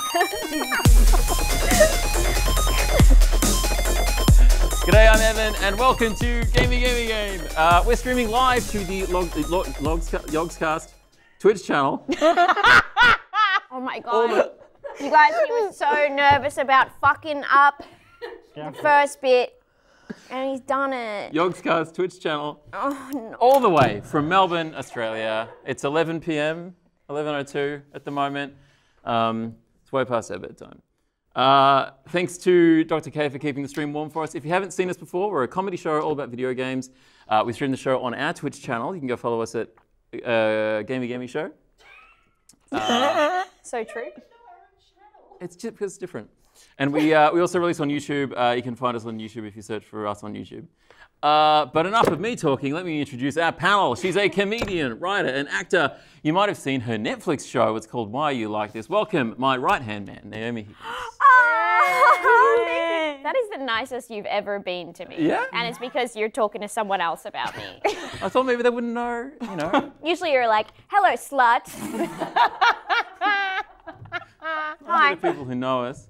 G'day, I'm Evan, and welcome to Gamey Gamey Game. We're streaming live to the Yogscast Twitch channel. Oh my god. You guys, he was so nervous about fucking up the first bit, and he's done it. Yogscast Twitch channel. Oh no. All the way from Melbourne, Australia. It's 11 p.m, 11:02 at the moment. It's way past our bedtime. Thanks to Dr. K for keeping the stream warm for us. If you haven't seen us before, we're a comedy show all about video games. We stream the show on our Twitch channel. You can go follow us at Gamey Gamey Show. So true. It's just because it's different. And we also release on YouTube. You can find us on YouTube if you search for us on YouTube. But enough of me talking. Let me introduce our panel. She's a comedian, writer, and actor. You might have seen her Netflix show. It's called Why Are You Like This? Welcome, my right-hand man, Naomi Higgins. That is the nicest you've ever been to me. Yeah? And it's because you're talking to someone else about me. I thought maybe they wouldn't know, you know. Usually you're like, hello, slut. Hi. The people who know us.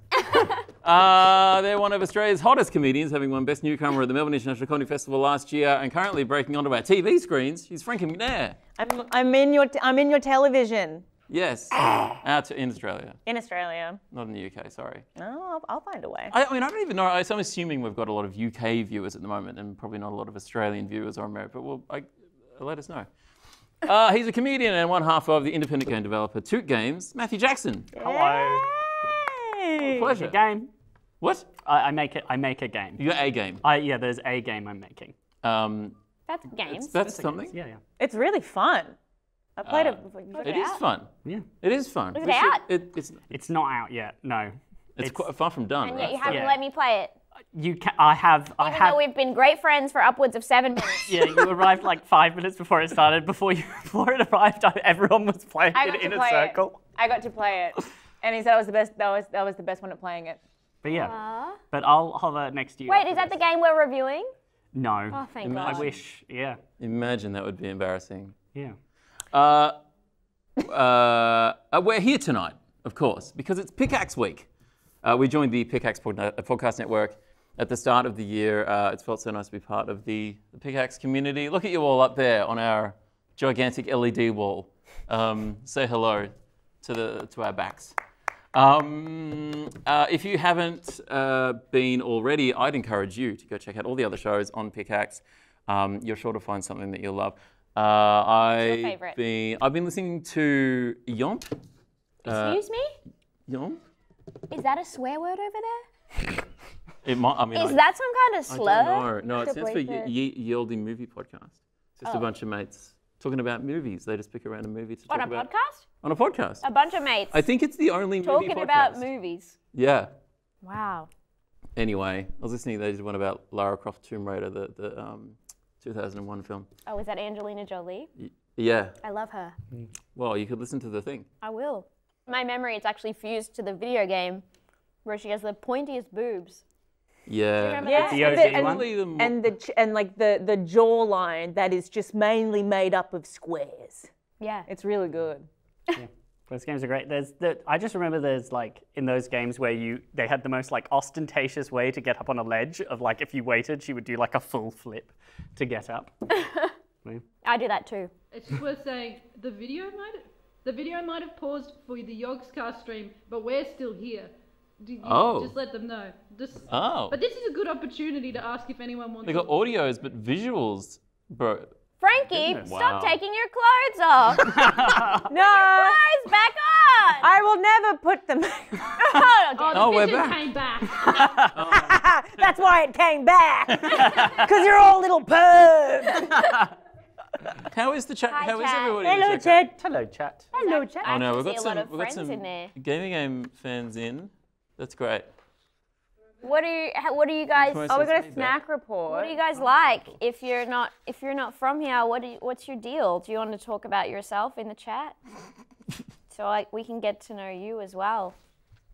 They're one of Australia's hottest comedians, having won Best Newcomer at the Melbourne International Comedy Festival last year, and currently breaking onto our TV screens. She's Frankie McNair. I'm in your television. Yes, in Australia. In Australia. Not in the UK, sorry. No, I'll find a way. I mean, I don't even know. I'm assuming we've got a lot of UK viewers at the moment, and probably not a lot of Australian viewers or American. But let us know. He's a comedian and one half of the independent game developer Toot Games, Matthew Jackson. Hello. Hey. Pleasure. A game. What? I make a game. You got a game. Yeah, there's a game I'm making. That's games. That's something. Games. Yeah. It's really fun. I played it before. It is fun. Yeah. It is fun. Is it out? It's not out yet. No. It's quite far from done. And right? yet you haven't let me play it. You can. I have. Even though we've been great friends for upwards of 7 minutes. Yeah, you arrived like 5 minutes before it started. Before it arrived, everyone was playing it in a circle. I got to play it, and he said it was the best. That was the best one at playing it. But yeah. But I'll hover next to you. Wait, is that the game we're reviewing? No. Oh, thank God. I wish. Yeah. Imagine that would be embarrassing. Yeah. We're here tonight, of course, because it's Pickaxe Week. We joined the Pickaxe Podcast Network at the start of the year. It's felt so nice to be part of the Pickaxe community. Look at you all up there on our gigantic LED wall. Say hello to our backs. If you haven't been already, I'd encourage you to go check out all the other shows on Pickaxe. You're sure to find something that you'll love. What's your favourite? I've been listening to Yomp. Excuse me? Yomp? Is that a swear word over there? It might, I mean, is that some kind of slur? I don't know. No, it stands for Yieldy Movie Podcast. It's just a bunch of mates talking about movies. They just pick a random movie to talk about. On a podcast? On a podcast. A bunch of mates. I think it's the only movie podcast. Talking about movies. Yeah. Wow. Anyway, I was listening. They did one about Lara Croft Tomb Raider, the 2001 film. Oh, is that Angelina Jolie? Yeah. I love her. Well, you could listen to the thing. I will. My memory is actually fused to the video game where she has the pointiest boobs. Yeah. Yeah. The OG one. And like the jawline that is just mainly made up of squares. Yeah. It's really good. Yeah. Those games are great. I just remember there's like in those games where they had the most like ostentatious way to get up on a ledge of like if you waited, she would do like a full flip to get up. I do that too. It's just worth saying the video might have paused for the Yogscast stream, but we're still here. Just let them know. But this is a good opportunity to ask if anyone wants. They got audios, but visuals, bro. Frankie, stop taking your clothes off. No. Clothes back on. I will never put them back. The we're vision back. came back. That's why it came back. Because you're all little pervs. How is the chat? Hi, How is chat. everybody? Hello, in the chat? Chat. Hello, chat. Hello, chat. Oh no, I we've see got a lot of we've got friends some in there. Gaming Game fans in. That's great. What do you guys? Oh, Oh, we got a snack report. What do you guys like? If you're not from here, what's your deal? Do you want to talk about yourself in the chat? So we can get to know you as well.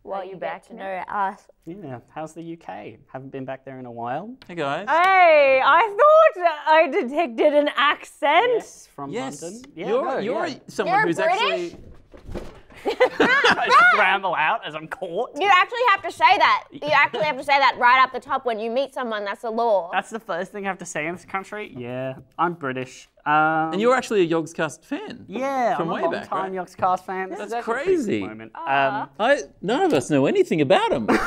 While you get to know us. Yeah. How's the UK? Haven't been back there in a while. Hey guys. Hey, I thought I detected an accent. Yes, from Yes. London. You're someone You're who's British? actually. I scramble out as I'm caught. You actually have to say that. You actually have to say that right up the top when you meet someone. That's the law. That's the first thing I have to say in this country. Yeah, I'm British. And you're actually a Yogscast fan. Yeah, from I'm way a back, long-time right? Yogscast fan. This That's is actually a crazy. pretty cool moment. None of us know anything about him. What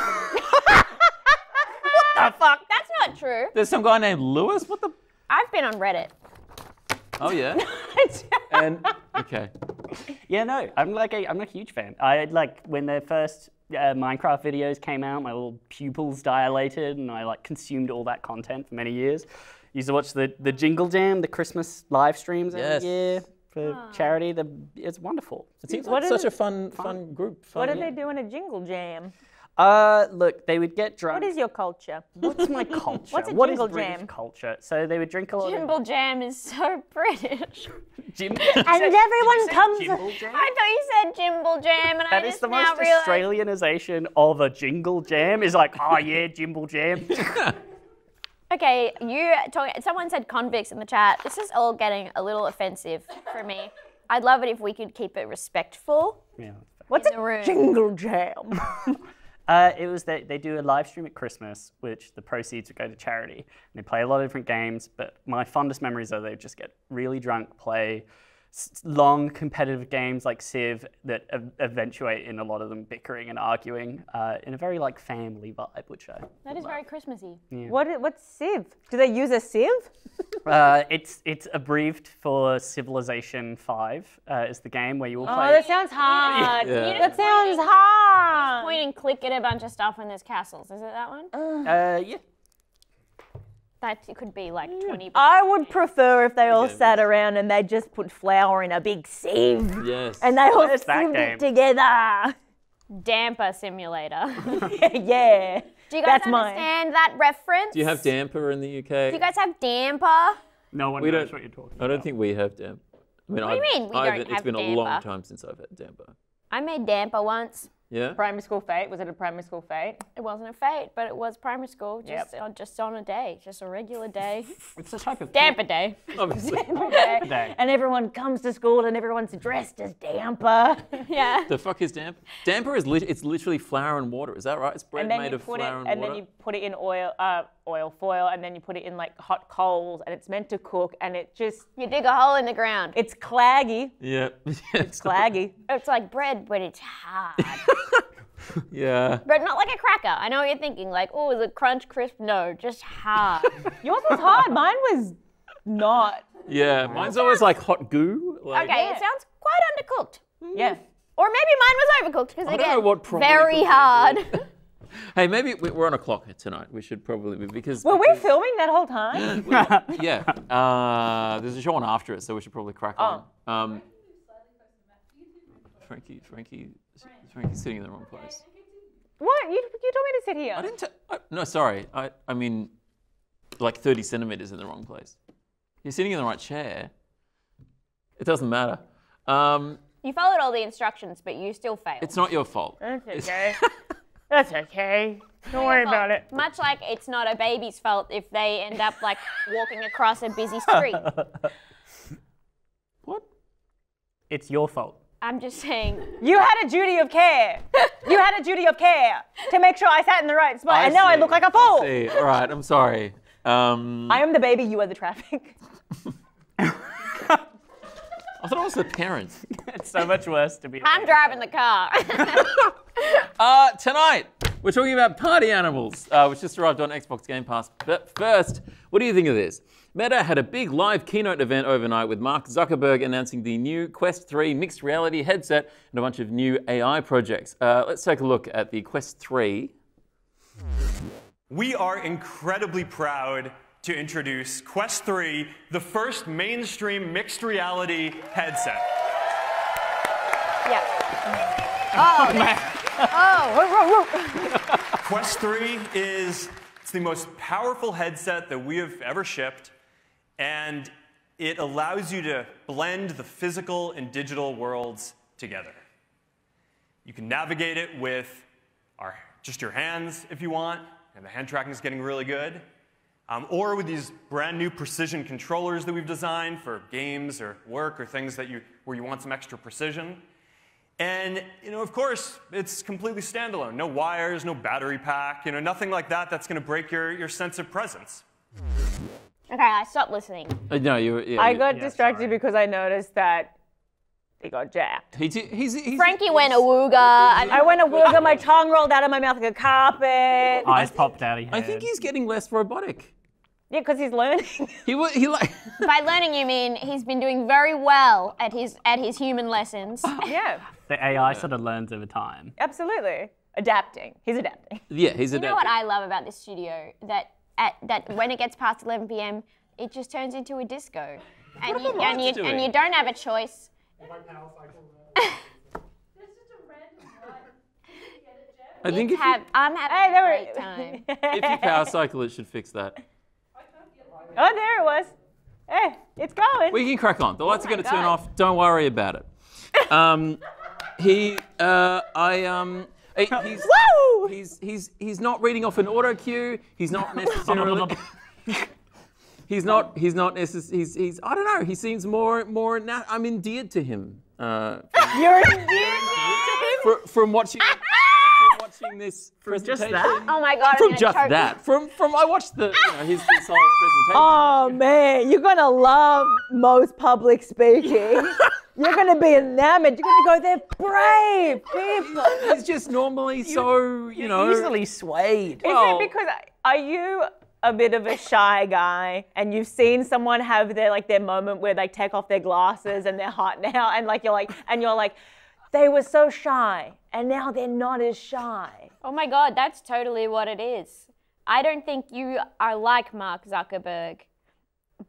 the fuck? That's not true. There's some guy named Lewis. What the? I've been on Reddit. Oh yeah. And okay. Yeah, no, I'm a huge fan. I like when the first Minecraft videos came out, my little pupils dilated, and I like consumed all that content for many years. Used to watch the Jingle Jam, the Christmas live streams every year for charity. It's wonderful. It seems like such a fun group. What do they do in a jingle jam? Look, they would get drunk. What is your culture? What's my culture? What's a What is jingle British jam? culture? So they would drink a lot of... Jimble Jam is so British. And everyone comes- Jimble Jam? I thought you said Jimble Jam, and I That is just the now most realized. Australianization of a jingle jam. Is like, oh yeah, Jimble Jam. Okay, someone said convicts in the chat. This is all getting a little offensive for me. I'd love it if we could keep it respectful. Yeah. What's In the room. a jingle jam? It was that they do a live stream at Christmas, which the proceeds would go to charity. And they play a lot of different games, but my fondest memories are they just get really drunk, play long competitive games like Civ that eventuate in a lot of them bickering and arguing in a very like family vibe, which I That is very Christmassy. Yeah. What's Civ? Do they use a sieve? It's abbreviated for Civilization 5 is the game where you will Oh, play. that sounds hard. Yeah. That sounds hard. Point and click at a bunch of stuff and there's castles. Is it that one? Yeah. That could be like 20%. I would prefer if they all sat around and they just put flour in a big sieve. Yes. And they all Where's that sieved game? it together. Damper simulator. Yeah. Do you guys That's mine. understand that reference? Do you have damper in the UK? Do you guys have damper? No one We knows don't- what you're talking I about. don't think we have damper. I mean, What do you mean we don't It's have been a long damper? time since I've had damper. I made damper once. Yeah. Primary school fate. Was it a primary school fate? It wasn't a fate, but it was primary school, Yep. just on a day, just a regular day. It's a type of Damper day. Obviously. day. And everyone comes to school and everyone's dressed as damper. Yeah. The fuck is damper? Damper is it's literally flour and water. Is that right? It's bread And then made you of put flour it, and and water. then you put it in oil foil, and then you put it in like hot coals, and it's meant to cook, and it just, You dig a hole in the ground. it's claggy. Yeah. It's claggy. It's like bread, but it's hard. Yeah. But not like a cracker. I know what you're thinking, like, oh, is it crunch crisp? No, just hard. Yours was hard. Mine was not. Yeah. Mine's always like hot goo. Like, Okay, it sounds quite undercooked. Yeah. Or maybe mine was overcooked because I they don't know get what properly very cooked hard. Hey, maybe we're on a clock tonight. We should probably be because. Were we filming that whole time? Yeah. There's a show on after it, so we should probably crack on. Frankie's sitting in the wrong place. What? You told me to sit here. I didn't. No, sorry. I mean, like 30 centimeters in the wrong place. You're sitting in the right chair. It doesn't matter. You followed all the instructions, but you still failed. It's not your fault. That's okay. That's okay. Don't worry about it. Much like it's not a baby's fault if they end up like walking across a busy street. What? It's your fault. I'm just saying. You had a duty of care. You had a duty of care to make sure I sat in the right spot, and now I look like a fool. See. All right. I'm sorry. I am the baby. You are the traffic. I thought I was the parent. It's so much worse to be. I'm driving the car. Tonight, we're talking about party animals, which just arrived on Xbox Game Pass. But first, what do you think of this? Meta had a big live keynote event overnight with Mark Zuckerberg announcing the new Quest 3 mixed reality headset and a bunch of new AI projects. Let's take a look at the Quest 3. We are incredibly proud to introduce Quest 3, the first mainstream mixed reality headset. Yeah. Oh, man. Oh. Quest 3 is the most powerful headset that we have ever shipped, and it allows you to blend the physical and digital worlds together. You can navigate it with just your hands if you want, and the hand tracking is getting really good. Or with these brand new precision controllers that we've designed for games or work or things where you want some extra precision. And, of course, it's completely standalone. No wires, no battery pack, nothing like that that's going to break your sense of presence. Okay, I stopped listening. No, I got distracted because I noticed that he got jacked. Frankie went awooga. I went awooga, my tongue rolled out of my mouth like a carpet. Eyes popped out of your head. I think he's getting less robotic. Yeah, because he's learning. He like. By learning, you mean he's been doing very well at his human lessons. Yeah. The AI sort of learns over time. Absolutely. Adapting. He's adapting. Yeah, he's adapting. You know what I love about this studio? That when it gets past 11 p.m., it just turns into a disco. And you don't have a choice. I think I'm having a great time. if you power cycle, it should fix that. Oh, there it was. Hey, it's going. We can crack on. The lights are going to turn off. Don't worry about it. He's not reading off an auto cue. He's not necessarily. He's I don't know. He seems more. I'm endeared to him. You're endeared to him? From watching this presentation. Just that? Oh my God! From just that. From I watched his whole presentation. Oh man, you're gonna love most public speaking. You're gonna be enamored. You're gonna go, they're brave people. He's just normally so easily swayed. Is it because are you a bit of a shy guy and you've seen someone have their moment where they take off their glasses and they're hot now and you're like, they were so shy and now they're not as shy. Oh my God, that's totally what it is. I don't think you are like Mark Zuckerberg,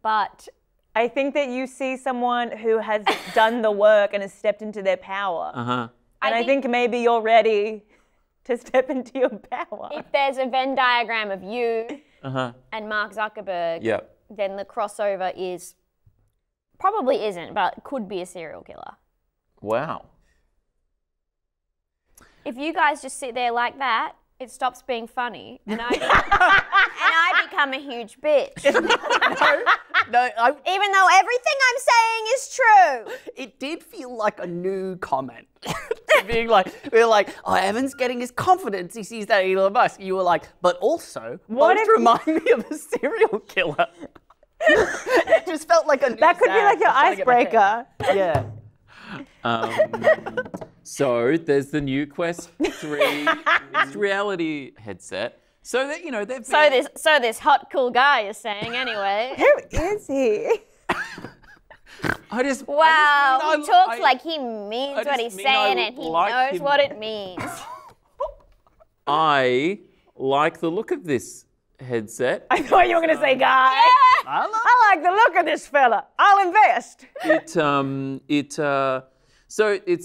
but I think that you see someone who has done the work and has stepped into their power. Uh-huh. And I think maybe you're ready to step into your power. If there's a Venn diagram of you and Mark Zuckerberg, then the crossover probably isn't, but could be a serial killer. Wow. If you guys just sit there like that, it stops being funny, and I become a huge bitch. No, even though everything I'm saying is true. It did feel like a new comment. Being like, we were like, oh, Evan's getting his confidence. He sees that Elon Musk. You were like, but also, what if remind me of a serial killer? It just felt like a new That could be like your icebreaker. Yeah. So there's the new Quest 3 mixed reality headset. So that they've been... So this hot cool guy is saying anyway. Who is he? He talks like he means what he's saying and he knows what it means. I like the look of this headset. I thought you were going to say guy. Yeah. I like the look of this fella. I'll invest. I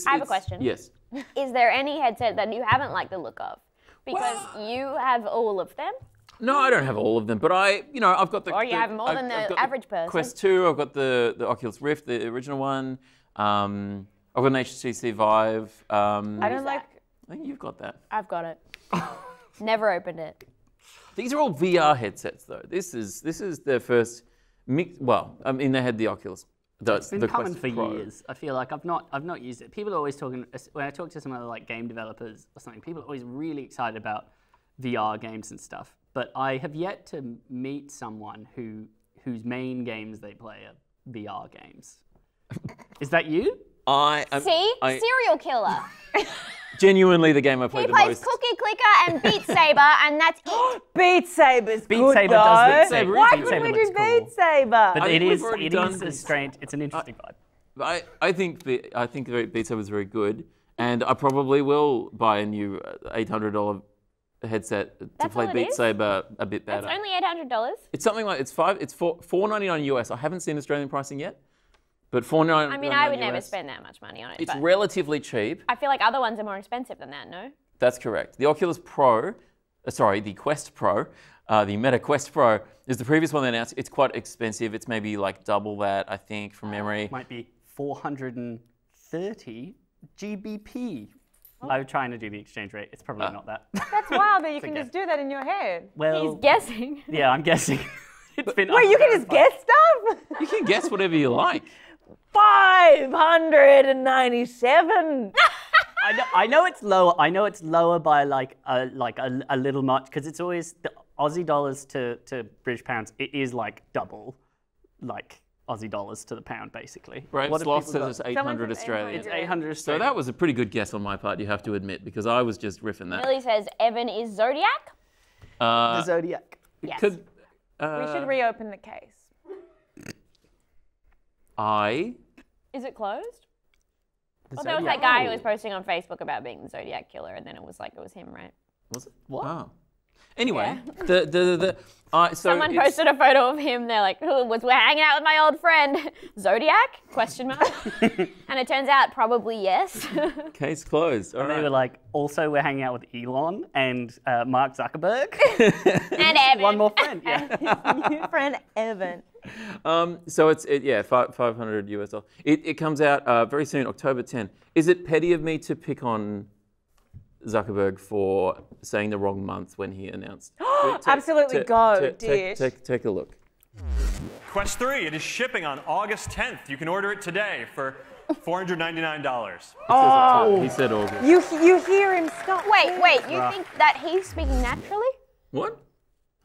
have a question. Yes. Is there any headset that you haven't liked the look of? Because you have all of them. No, I don't have all of them, but I've got the. Or you have more than the average person. Quest 2, I've got the Oculus Rift, the original one. I've got an HTC Vive. I don't like. I think you've got that. I've got it. Never opened it. These are all VR headsets, though. This is their first mix. Well, they had the Oculus. It's been coming Quest for Pro. years. I feel like I've not used it. People are always talking, when I talk to some other game developers or something, people are always really excited about VR games and stuff. But I have yet to meet someone whose main games they play are VR games. Is that you? Serial killer. Genuinely, the game I play he the plays most. Cookie Clicker and Beat Saber, and that's it. Beat Saber's Beat good Saber though. does look sick. Why Beat couldn't Saber we looks do cool. Beat Saber? But it is a strange. It's an interesting vibe. I think Beat Saber is very good, and I probably will buy a new $800 headset to play Beat Saber a bit better. It's only $800. It's something like it's $4.99 US. I haven't seen Australian pricing yet, but $4.99. I mean, I would never spend that much money on it. It's relatively cheap. I feel like other ones are more expensive than that. No. That's correct. The Oculus Pro, the Quest Pro, the Meta Quest Pro is the previous one they announced. It's quite expensive. It's maybe like double that, I think, from memory. Might be 430 GBP. I'm trying to do the exchange rate. It's probably not that. That's wild that you can just do that in your head. Well, he's guessing. Yeah, I'm guessing. It's been. Wait, you can just guess stuff? You can guess whatever you like. 597. I know it's lower. I know it's lower by like a little much because it's always the Aussie dollars to British pounds. It is like double, like Aussie dollars to the pound, basically. Brave Sloth says it's 800 Australian. It's 800 So that was a pretty good guess on my part, you have to admit, because I was just riffing that. Millie says Evan is Zodiac. The Zodiac. Yes. Could, We should reopen the case. Is it closed? Well, there was that guy who was posting on Facebook about being the Zodiac killer, and then it was him, right? Was it? What? Oh. Anyway, Yeah. Someone posted a photo of him. They're like, we're hanging out with my old friend, Zodiac? ? And it turns out probably yes. Case closed. All And right. they were like, also we're hanging out with Elon and Mark Zuckerberg. And Evan. One more friend, yeah. New friend Evan. So it's 500 US dollars. It comes out very soon, October 10. Is it petty of me to pick on Zuckerberg for saying the wrong month when he announced? Absolutely, go, Dish. Take a look. Quest 3, it is shipping on August 10th. You can order it today for $499. Oh, he said August. You hear him stop. Wait, you think that he's speaking naturally? What?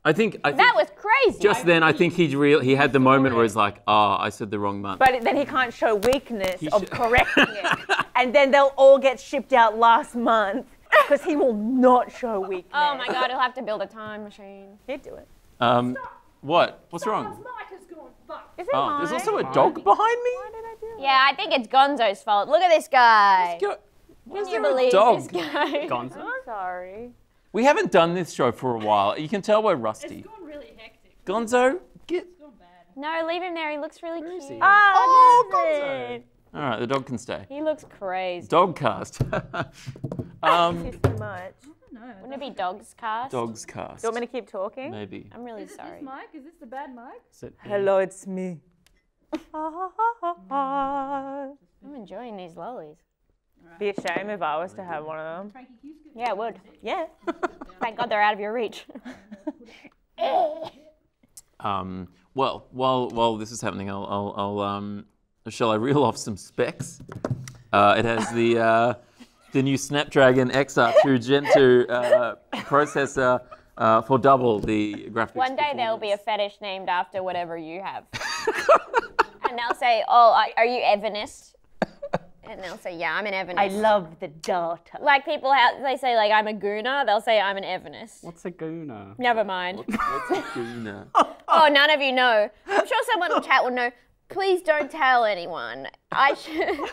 I think That was crazy. just then. I think he had the moment where he's like, I said the wrong month. But then he can't show weakness of correcting it. And then they'll all get shipped out last month because he will not show weakness. Oh my God, he'll have to build a time machine. He'd do it. What? What's wrong? Mike has gone fuck. Is it Oh, there's mine? also a dog behind me. Why did I do that? Yeah, I think it's Gonzo's fault. Look at this guy. Where's Can you there a believe dog? this guy? Gonzo? I'm sorry. We haven't done this show for a while. You can tell we're rusty. It's gone really hectic. Gonzo, get. It's gone bad. No, leave him there. He looks really cute. he? Oh, Gonzo. All right, the dog can stay. He looks crazy. Dogcast. Thank you so much. No. Wouldn't it be Dogs Cast? Dogs cast. Do you want me to keep talking? Maybe. I'm really Is it sorry. this Mike? Is this the bad Mike? Hello, it's me. I'm enjoying these lollies. Be a shame if I was to have one of them. Frankie, can you scoot Yeah, it would. Yeah. Thank God they're out of your reach. Well, while this is happening, shall I reel off some specs? It has the new Snapdragon XR2 Gen 2 processor for double the graphics. One day there'll be a fetish named after whatever you have. And they'll say, are you Evanist? And they'll say, yeah, I'm an Evanist. I love the data. Like people, they say like I'm a gooner, they'll say I'm an Evanist. What's a gooner? Never mind. What's a gooner? Oh, none of you know. I'm sure someone in the chat will know. Please don't tell anyone.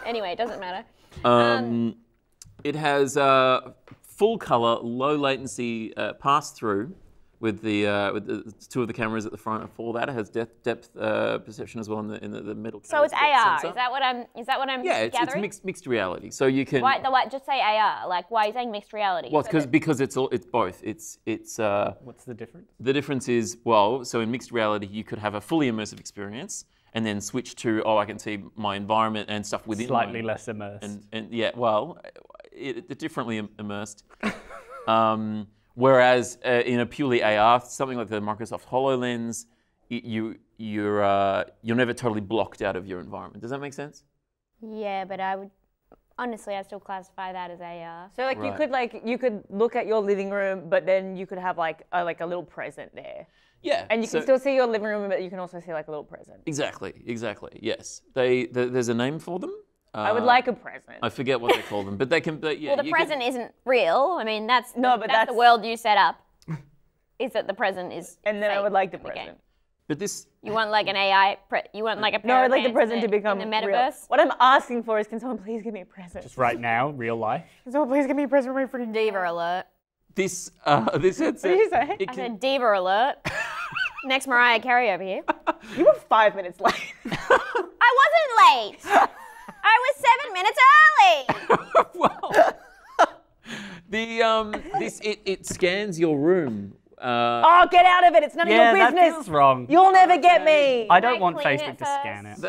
Anyway, it doesn't matter. It has full color, low latency pass-through with the two of the cameras at the front. And for that, it has depth perception as well in the middle. So it's AR. Sensor. Is that what I'm Yeah, gathering? it's mixed reality. So you can. Why, just say AR. Like, why are you saying mixed reality? Well, because it's both. It's What's the difference? the difference is, so in mixed reality, you could have a fully immersive experience and then switch to, I can see my environment and stuff within Slightly my, less immersed. and yeah, it's differently immersed. Whereas in a purely AR, something like the Microsoft HoloLens, you're never totally blocked out of your environment. Does that make sense? Yeah, but honestly, I still classify that as AR. So you could look at your living room, but then you could have like a little present there. Yeah. And you can still see your living room, but you can also see like a little present. Exactly. Yes. There's a name for them. I would like a present. I forget what they call them, but they can. But yeah. Well, the present isn't real. I mean, that's that's the world you set up. Is that the present is? And then I fake would like the in game. present. But this. You want like an AI? You want like a pair No, I'd of like the pants present to become in the real. metaverse? What I'm asking for is, can someone please give me a present? Just right now, real life. Can someone please give me a present for my freaking Diva alert. This headset. What did you say? I said diva alert. Next Mariah Carey over here. You were 5 minutes late. I wasn't late. I was 7 minutes early. Well, it scans your room. Oh, get out of it! It's none of your business. That feels wrong. You'll never get me. I don't I want clean Facebook it to scan it.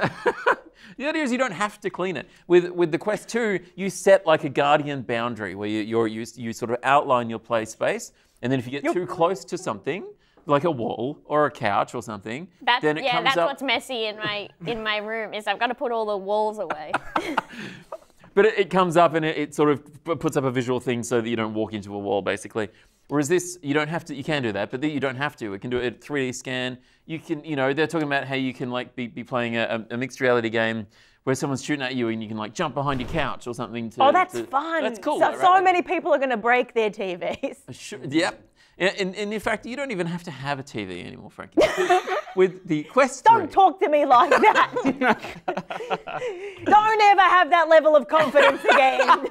The idea is you don't have to clean it. With the Quest 2, you set like a guardian boundary where you sort of outline your play space, and then if you get too close to something, like a wall or a couch or something, then it comes that's up. what's messy in my room is I've got to put all the walls away. But it comes up and it sort of puts up a visual thing so that you don't walk into a wall, basically. Whereas this, you don't have to. You can do that, but you don't have to. It can do it at 3D scan. You can, they're talking about how you can like be playing a mixed reality game where someone's shooting at you and you can like jump behind your couch or something. That's fun. That's cool. So many people are going to break their TVs. Sure, yep. And in fact, you don't even have to have a TV anymore, Frankie. With the Quest 3. Don't talk to me like that. Don't ever have that level of confidence again.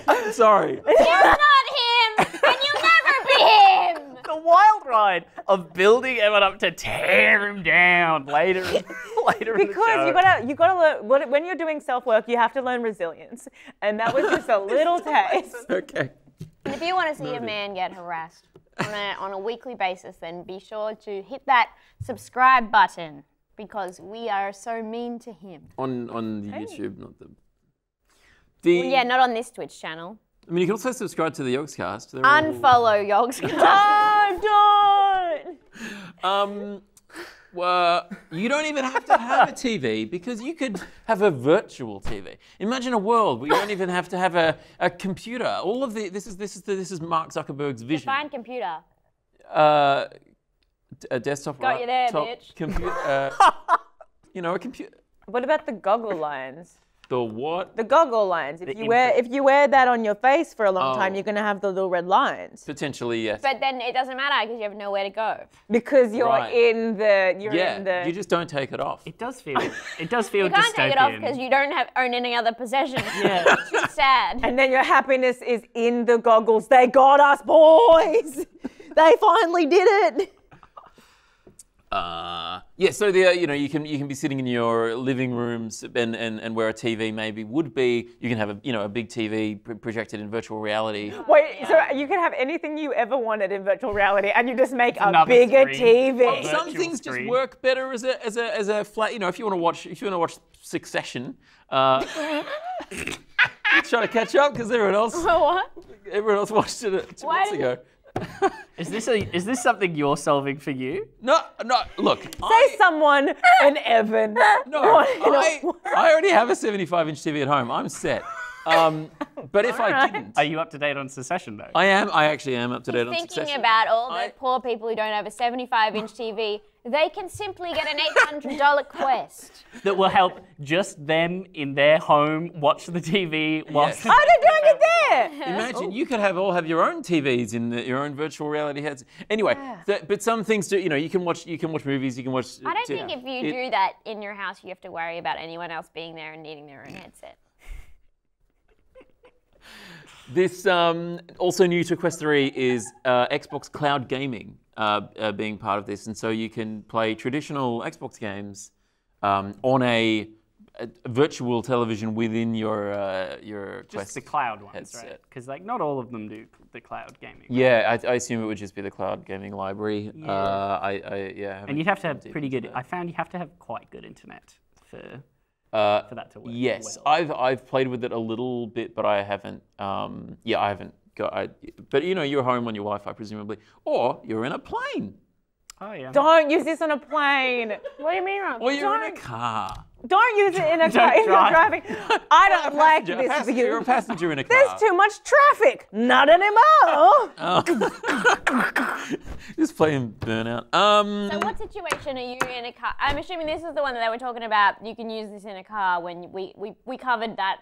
I'm sorry. You're not him, and you'll never be him. The wild ride of building everyone up to tear him down later in the show. you gotta learn when you're doing self-work, you have to learn resilience, and that was just a little taste. Okay. And if you want to see a man get harassed on a weekly basis, then be sure to hit that subscribe button because we are so mean to him. On the YouTube, not the. Well, yeah, not on this Twitch channel. I mean, you can also subscribe to the Yogscast. Unfollow Yogscast. Don't! Well, you don't even have to have a TV because you could have a virtual TV. Imagine a world where you don't even have to have a computer. All of this is Mark Zuckerberg's vision. Define computer. A desktop. Got you there, bitch. Computer. A computer. What about the goggle lines? The what? The goggle lines. If you wear that on your face for a long time, you're gonna have the little red lines. Potentially, yes. But then it doesn't matter because you have nowhere to go. Because you're in the. You just don't take it off. It does feel. It does feel You can't take it off because you don't own any other possessions. Yeah. It's just sad. And then your happiness is in the goggles. They got us, boys. They finally did it. So you can be sitting in your living rooms and where a TV maybe would be. You can have a big TV projected in virtual reality. Wait, so you can have anything you ever wanted in virtual reality, and you just make a bigger TV. Some things just work better as a flat. If you want to watch Succession. Trying to catch up because everyone else watched it 2 months ago. Is this something you're solving for you? No. Look. Someone an Evan. No. I already have a 75-inch TV at home. I'm set. But if I didn't, are you up to date on Succession though? I am. I actually am up to date on Thinking Succession. about all the poor people who don't have a 75-inch TV, they can simply get an $800 Quest. That will help just them in their home watch the TV whilst. Oh, they're doing it there. Imagine you could all have your own TVs in your own virtual reality heads. Anyway, but some things do. You can watch movies. You can watch. I don't think if you do that in your house, you have to worry about anyone else being there and needing their own headset. This also new to Quest 3 is Xbox Cloud Gaming being part of this, and so you can play traditional Xbox games on a virtual television within your Quest. Just the cloud ones, headset. right? Because not all of them do the cloud gaming. Yeah, I assume it would just be the cloud gaming library. Yeah. And you'd have to have pretty good. I found you have to have quite good internet for that to work. Yes, well. I've played with it a little bit, but I haven't. I haven't got. But you're home on your Wi-Fi presumably, or you're in a plane. Oh yeah. Don't use this on a plane. What do you mean? Or you're in a car. Don't use it in a car if you're driving. I don't like this view. You're a passenger in a car. There's too much traffic. Not anymore. Just playing Burnout. So what situation are you in a car? I'm assuming this is the one that they were talking about. You can use this in a car when we covered that.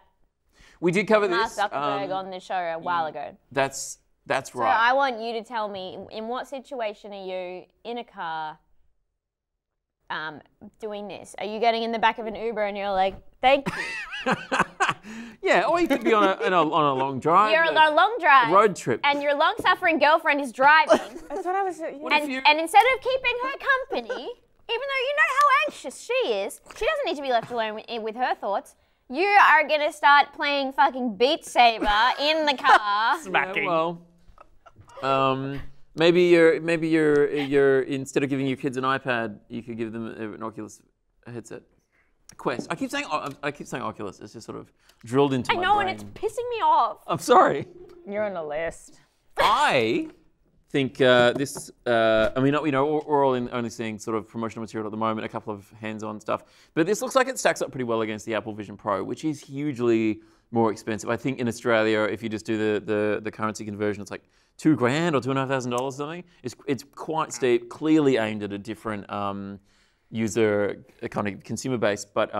We did cover Mark this. Zuckerberg on the show a while ago. That's right. So I want you to tell me, in what situation are you in a car doing this? Are you getting in the back of an Uber and you're like, thank you? Yeah, or you could be on a long drive. You're on a long drive. Road trip. And your long-suffering girlfriend is driving. That's what I was. And instead of keeping her company, even though you know how anxious she is, she doesn't need to be left alone with her thoughts. You are gonna start playing fucking Beat Saber in the car. Smacking. Yeah, well, maybe you're instead of giving your kids an iPad, you could give them an Oculus headset. Quest. I keep saying Oculus. It's just sort of drilled into my brain. I know, and it's pissing me off. I'm sorry. You're on a list. I think this. We're all only seeing sort of promotional material at the moment, a couple of hands-on stuff. But this looks like it stacks up pretty well against the Apple Vision Pro, which is hugely more expensive. I think in Australia, if you just do the currency conversion, it's like $2,000 or $2,500 or something. It's quite steep, clearly aimed at a different user kind of consumer base. But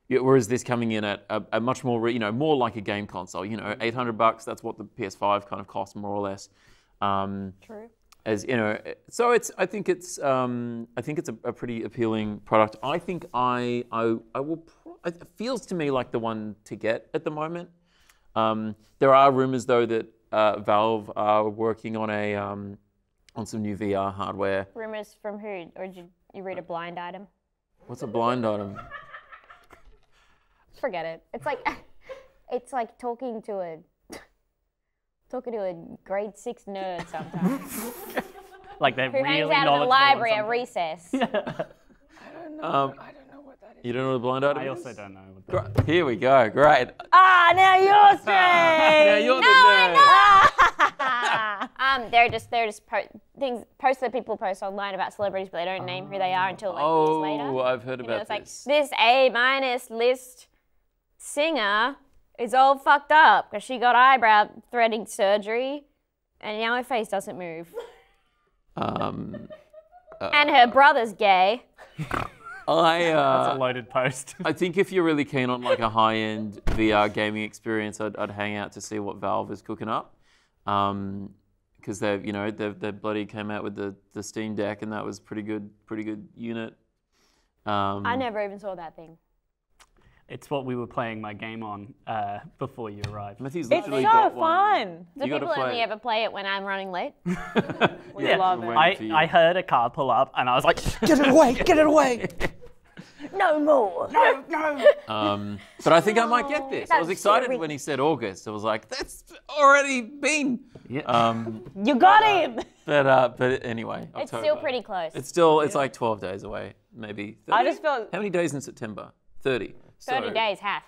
whereas this coming in at a much more, more like a game console. $800. That's what the PS5 kind of costs, more or less. True. As so I think it's a pretty appealing product. I think I will. It feels to me like the one to get at the moment. There are rumors though that Valve are working on on some new VR hardware. Rumors from who? Or did you read a blind item? What's a blind item? Forget it. It's like talking to a grade 6 nerd sometimes. Like they're Who really hangs out in the library at recess. I don't know what that is. You don't know what a blind item is? I also don't know what that is. Here we go. Great. Now you're straight. Now you're the nerd. They're just posts that people post online about celebrities, but they don't name who they are until like years later. Oh, I've heard about it's this. Like, this A- list singer is all fucked up because she got eyebrow threading surgery, and now her face doesn't move. And her brother's gay. That's a loaded post. I think if you're really keen on like a high-end VR gaming experience, I'd hang out to see what Valve is cooking up, because they bloody came out with the Steam Deck, and that was pretty good unit. I never even saw that thing. It's what we were playing my game on before you arrived. Matthew's It's literally so got fun. Do people only ever play it when I'm running late? We love it. I heard a car pull up and I was like, Get it away! Get it away! No more. No! But I think I might get this. I was excited when he said August. I was like, that's already been. yeah. You got him. But anyway, October. It's still pretty close. It's like 12 days away, maybe. 30? I just felt How many days in September? 30. 30 So, days, half.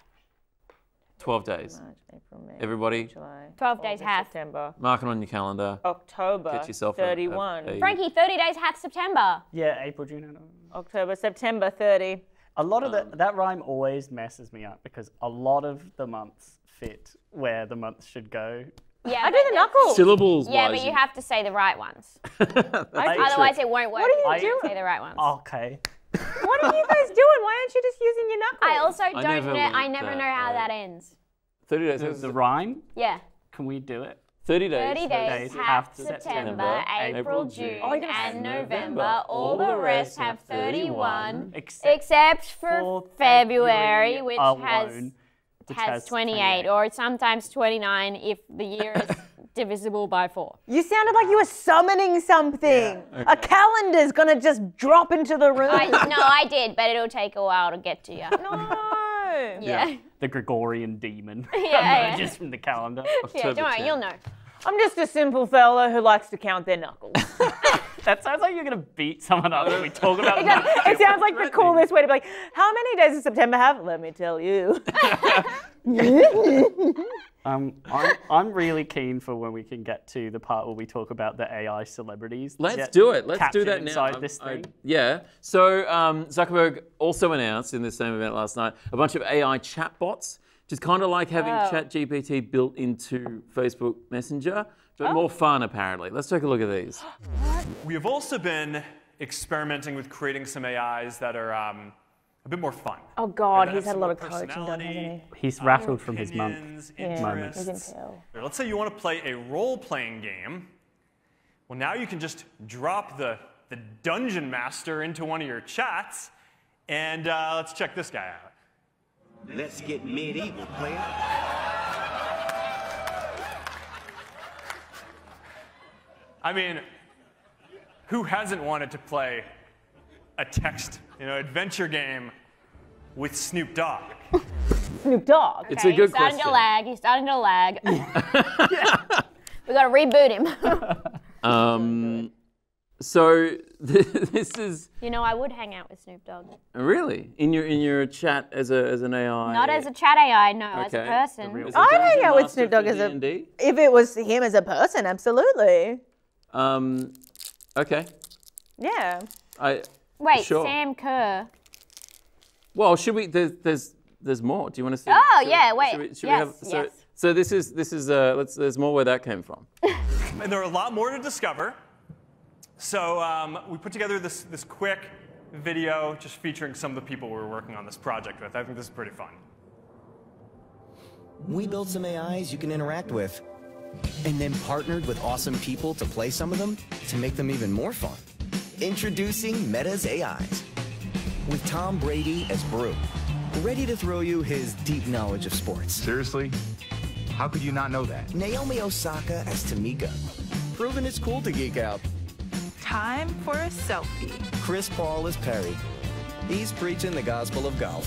12 days. March, April, May, Everybody, July, 12 days, August, half. September, mark it on your calendar. October, Get yourself 31. Frankie, 30 days, half September. Yeah, April, June, and October, September, 30. a lot of that rhyme always messes me up because a lot of the months fit where the months should go. Yeah, I do the knuckles. Syllables Yeah, wise. but you have to say the right ones. I- Otherwise, it won't work. What are you if doing? don't say the right ones. Okay. What are you guys doing? Why aren't you just using your knuckles? I also don't never know. I learnt never that, know how right. that ends. 30 days. The rhyme, Yeah. can we do it? 30 days. 30 days, half September, April, June, and November. All the rest have 31, except for February, which has 28, or sometimes 29 if the year is divisible by 4. You sounded like you were summoning something. Okay. A calendar's gonna just drop into the room. I did, but it'll take a while to get to you. No. Yeah. The Gregorian demon Yeah. emerges from the calendar. Yeah, don't worry, you'll know. I'm just a simple fella who likes to count their knuckles. That sounds like you're gonna beat someone up when we talk about It sounds like the coolest way to be like, how many days does September have? Let me tell you. I'm really keen for when we can get to the part where we talk about the AI celebrities. Let's do it. Let's do captured that now. inside this thing. Yeah. So Zuckerberg also announced in the same event last night a bunch of AI chatbots, which is kind of like having ChatGPT built into Facebook Messenger, but more fun apparently. Let's take a look at these. We have also been experimenting with creating some AIs that are a bit more fun. Oh God, That he's have had a lot some of more coaching done, hasn't he? He's rattled from his monk. opinions, moments. You can interests. tell. Let's say you want to play a role-playing game. Well, now you can just drop the dungeon master into one of your chats, and let's check this guy out. Let's get medieval, player. I mean, who hasn't wanted to play a text, adventure game with Snoop Dogg? Snoop Dogg. It's a good He's starting question. to lag. He's starting to lag. We got to reboot him. So this is I would hang out with Snoop Dogg. really in your chat as an AI. Not as a chat AI, no, as a Okay. person. As a I'd hang dungeon out with master Snoop Dogg for as a. D&D? If it was him as a person, absolutely. Okay. Yeah. Wait, Sure. Sam Kerr. Well, should we? There's there's more. Do you want to see? Oh, yeah, wait. Should we have, so this is there's more where that came from. And there are a lot more to discover. So we put together this quick video just featuring some of the people we were working on this project with. I think this is pretty fun. We built some AIs you can interact with, and then partnered with awesome people to play some of them to make them even more fun. Introducing Meta's AIs, with Tom Brady as Brew, ready to throw you his deep knowledge of sports. Seriously? How could you not know that? Naomi Osaka as Tamika, proving it's cool to geek out. Time for a selfie. Chris Paul as Perry. He's preaching the gospel of golf.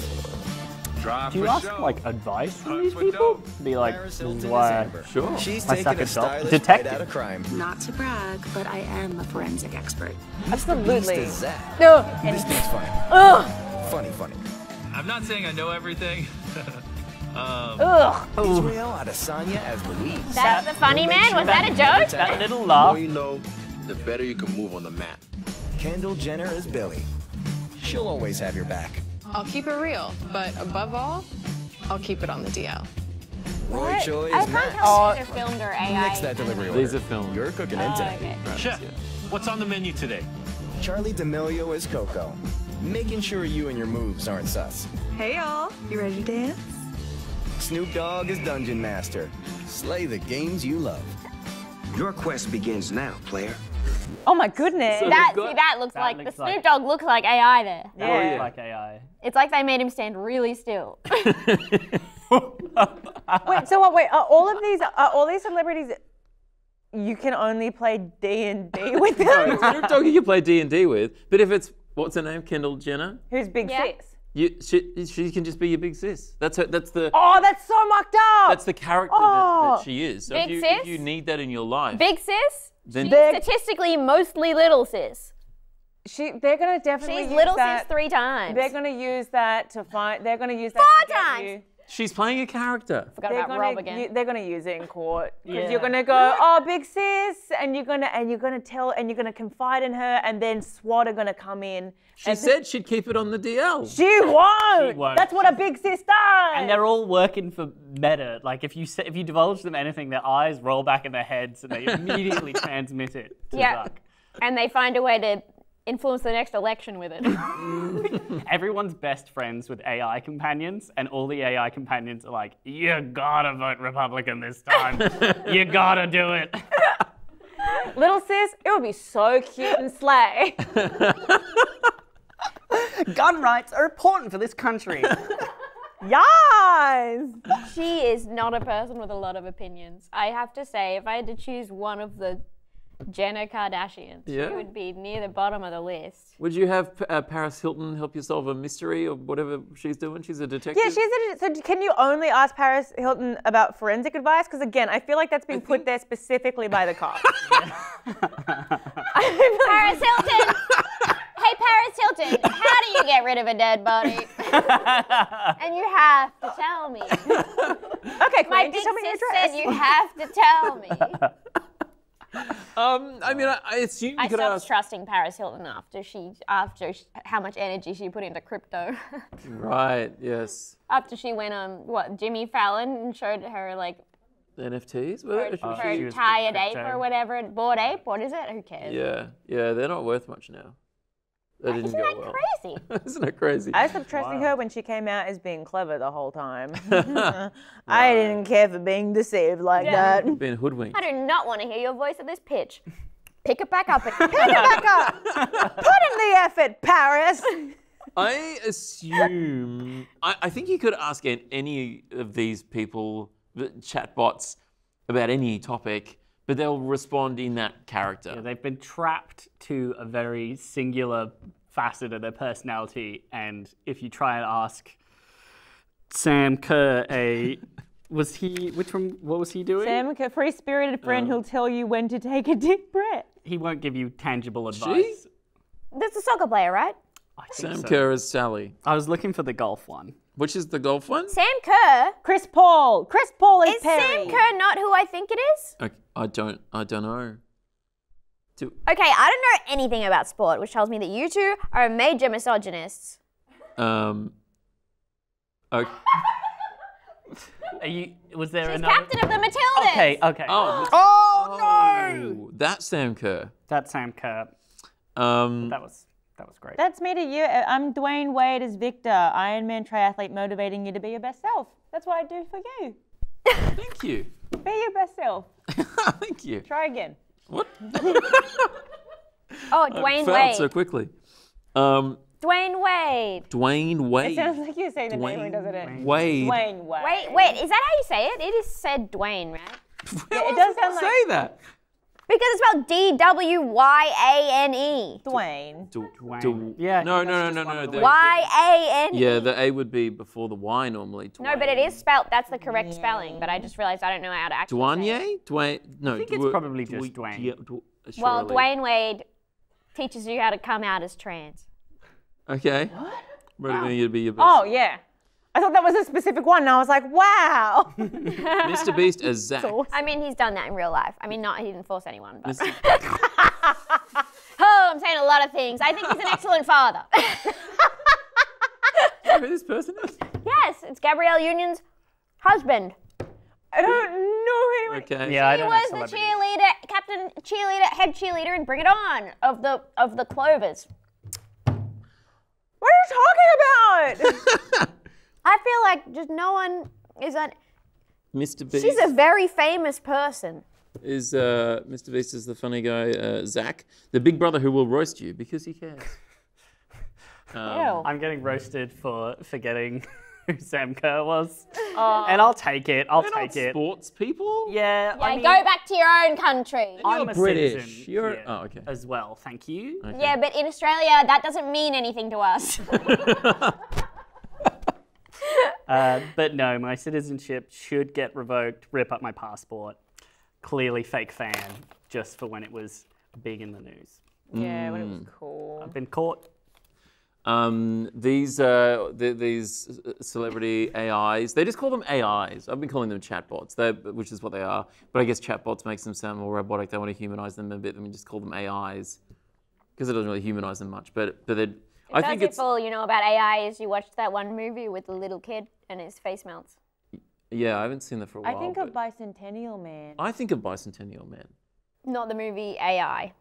Do you ask like advice from these people? Be like, this is why. Sure. She's I taking suck a at golf. stylish Detective. bite out of crime. Not to brag, but I am a forensic expert. Absolutely. Beast is Zach. No. This dude's funny. Ugh. Funny. I'm not saying I know everything. Ugh. Israel Adesanya as Louise. That's the funny man? Was that a joke? That little The laugh. more you know, the better you can move on the map. Kendall Jenner as Billy. She'll always have your back. I'll keep it real, but above all, I'll keep it on the DL. Roy Choi I as can't Max. tell if these are filmed or AI. Next that delivery order. These are filmed. You're cooking in today. Okay. Chef, what's on the menu today? Charlie D'Amelio as Coco. Making sure you and your moves aren't sus. Hey y'all, you ready to dance? Snoop Dogg as Dungeon Master. Slay the games you love. Your quest begins now, player. Oh my goodness. That looks That like the looks Snoop like- Dogg looks like AI there. That Yeah. looks like AI. It's like they made him stand really still. Wait, so what? Wait, are all these celebrities? You can only play D&D with them. Snoop Dogg you can play D&D with, but if it's what's her name, Kendall Jenner, Who's Big Yeah. Sis? she can just be your big sis. That's the Oh, that's so mucked up. that's the character that she is. So Big if sis? you need that in your life, Big sis? then Big- Statistically, mostly little sis. They're gonna definitely She's use little that. sis 3 times. They're gonna use that to find. They're gonna use that 4 to get times. you. she's playing a character. Forgot They're about Rob again. they're gonna use it in court because Yeah. you're gonna go, oh, big sis, and you're gonna confide in her, and then SWAT are gonna come in. She said she'd keep it on the DL. She won't. She won't. That's what a big sis does. And they're all working for Meta. Like if you divulge them anything, their eyes roll back in their heads and they immediately transmit it to Yeah. Zuck. And they find a way to influence the next election with it. Everyone's best friends with AI companions, and all the AI companions are like, you gotta vote Republican this time. You gotta do it. Little sis, it would be so cute and slay. Gun rights are important for this country. Yes. She is not a person with a lot of opinions. I have to say, if I had to choose one of the Jenner Kardashians, Yeah. she would be near the bottom of the list. Would you have Paris Hilton help you solve a mystery or whatever she's doing? She's a detective. Yeah, so can you only ask Paris Hilton about forensic advice? Because again, I feel like that's been put there specifically by the cops. Paris Hilton! Hey, Paris Hilton, how do you get rid of a dead body? And you have to tell me. Okay, Queen, My just big tell me your sis address. said you have to tell me. I mean, I assume you I could stopped ask. trusting Paris Hilton after how much energy she put into crypto. Right. Yes. After she went on Jimmy Fallon and showed her like NFTs. her she was tired big ape crypto. or whatever, bored ape. What is it? Who cares? Yeah. They're not worth much now. That didn't Isn't go that well. crazy? Isn't that crazy? I stopped trusting her when she came out as being clever the whole time. I didn't care for being deceived like that. Been hoodwinked. I do not want to hear your voice at this pitch. Pick it back up. Pick it back up. Put in the effort, Paris. I assume. I think you could ask any of these people, the chatbots, about any topic, but they'll respond in that character. Yeah, they've been trapped to a very singular facet of their personality, and if you try and ask Sam Kerr what was he doing? Sam, a free-spirited friend who'll tell you when to take a deep breath. He won't give you tangible advice. That's a soccer player, right? I think Sam so. Kerr is Sally. I was looking for the golf one. Which is the golf one? Sam Kerr. Chris Paul. Chris Paul is Is Perry. Sam Kerr not who I think it is? Okay, I don't know. Okay, I don't know anything about sport, which tells me that you two are major misogynists. Okay. Was there She's another? captain of the Matildas. Okay. Oh no! That's Sam Kerr. That's Sam Kerr. That was great. That's me to you. I'm Dwayne Wade as Victor, Ironman triathlete, motivating you to be your best self. That's what I do for you. Thank you. Be your best self. Thank you. Try again. What? Oh, Dwayne Failed Wade. so quickly. Dwayne Wade. Dwayne Wade. It sounds like you're saying the name, doesn't it? Wade. Dwayne Wade. Wait, is that how you say it? It is said Dwayne, right? Yeah, it does sound like Say that. Because it's spelled D-W-Y-A-N-E. Dwayne. Yeah. No. Y-A-N-E. Yeah, the A would be before the Y normally. No, but it is spelled, that's the correct spelling, but I just realized I don't know how to actually say it. Dwayne? No. I think it's probably just Dwayne. Well, Dwayne Wade teaches you how to come out as trans. Okay. What? Motivating you to be your best. Oh, yeah. I thought that was a specific one, and I was like, wow. Mr. Beast as Zach. I mean, he's done that in real life. I mean, he didn't force anyone, but... Oh, I'm saying a lot of things. I think he's an excellent father. Do you know who this person is? Yes, it's Gabrielle Union's husband. I don't know anyone. Okay. Yeah, I He don't was know the celebrities. head cheerleader in Bring It On of the Clovers. What are you talking about? I feel like just no one is on. Mr. Beast. She's a very famous person. Is Mr. Beast is the funny guy, Zach, the big brother who will roast you because he cares. Ew. I'm getting roasted for forgetting who Sam Kerr was. And I'll take it. I'll They're take not it. sports people. Yeah, Yeah, I mean, go back to your own country. I'm a British. citizen You're here oh, okay. as well. Thank you. Okay. Yeah, but in Australia, that doesn't mean anything to us. But no, my citizenship should get revoked. Rip up my passport. Clearly fake fan, just for when it was big in the news. Yeah, when it was cool. I've been caught. These celebrity AIs, they just call them AIs. I've been calling them chatbots, which is what they are. But I guess chatbots makes them sound more robotic. They want to humanize them a bit. Let me just call them AIs because it doesn't really humanize them much. But I think it's all you know about AI is you watched that one movie with the little kid and his face melts. yeah. I haven't seen that for a while. I think of Bicentennial Man. I think of Bicentennial Man. Not the movie AI.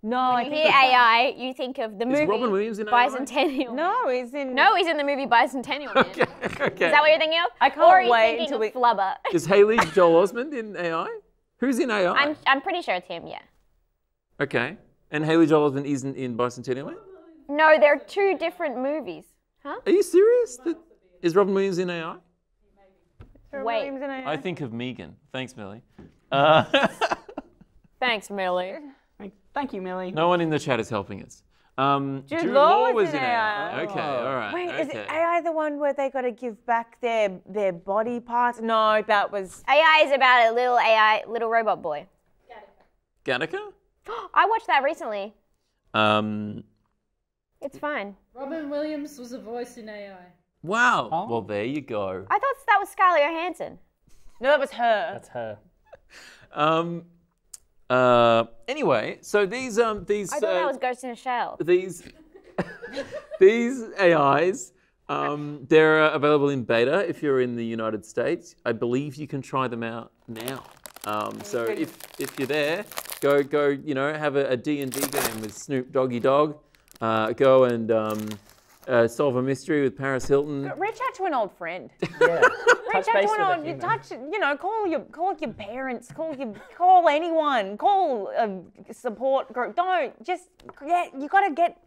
No, When you hear AI, you think of the movie Robin Williams in AI? Bicentennial. No, he's in. No, he's in the movie Bicentennial Man. Okay. Is that what you're thinking of? I can't or are you wait thinking until of Flubber? Is Haley Joel Osment in AI? Who's in AI? I'm pretty sure it's him, yeah. Okay. And Haley Joel Osment isn't in Bicentennial Man? No, they're two different movies. Huh? Are you serious? Is Robin Williams in AI? Wait. I think of Megan. Thanks, Millie. Thanks, Millie. Thank you, Millie. No one in the chat is helping us. Jude Law was in AI. Okay, all right. Wait, okay. is it AI the one where they got to give back their body parts? No, that was. AI is about a little robot boy. Gattaca? I watched that recently. Um, It's fine. Robin Williams was a voice in AI. wow. Oh. Well, there you go. I thought that was Scarlett Johansson. No, that was her. That's her. Anyway, so these I thought that was Ghost in a Shell. these AIs, they're available in beta if you're in the United States. I believe you can try them out now. So if you're there, go have a D&D game with Snoop Doggy Dogg. Go and solve a mystery with Paris Hilton. Reach out to an old friend. Yeah. Reach out to an old. Call your parents. Call anyone. Call a support group. Don't just. Yeah, you got to get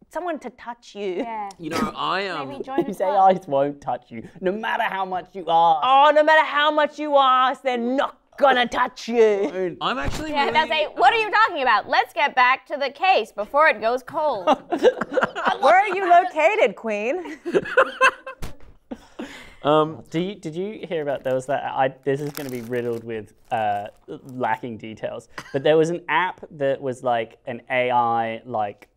someone to touch you. Yeah. I Maybe join a These club. AIs won't touch you, no matter how much you ask. Oh, no matter how much you ask, they're not gonna touch you. I'm actually Yeah, really. that's what are you talking about? Let's get back to the case before it goes cold. Where are you located, Queen? Did you hear about there was that? This is going to be riddled with lacking details. But there was an app that was like an AI like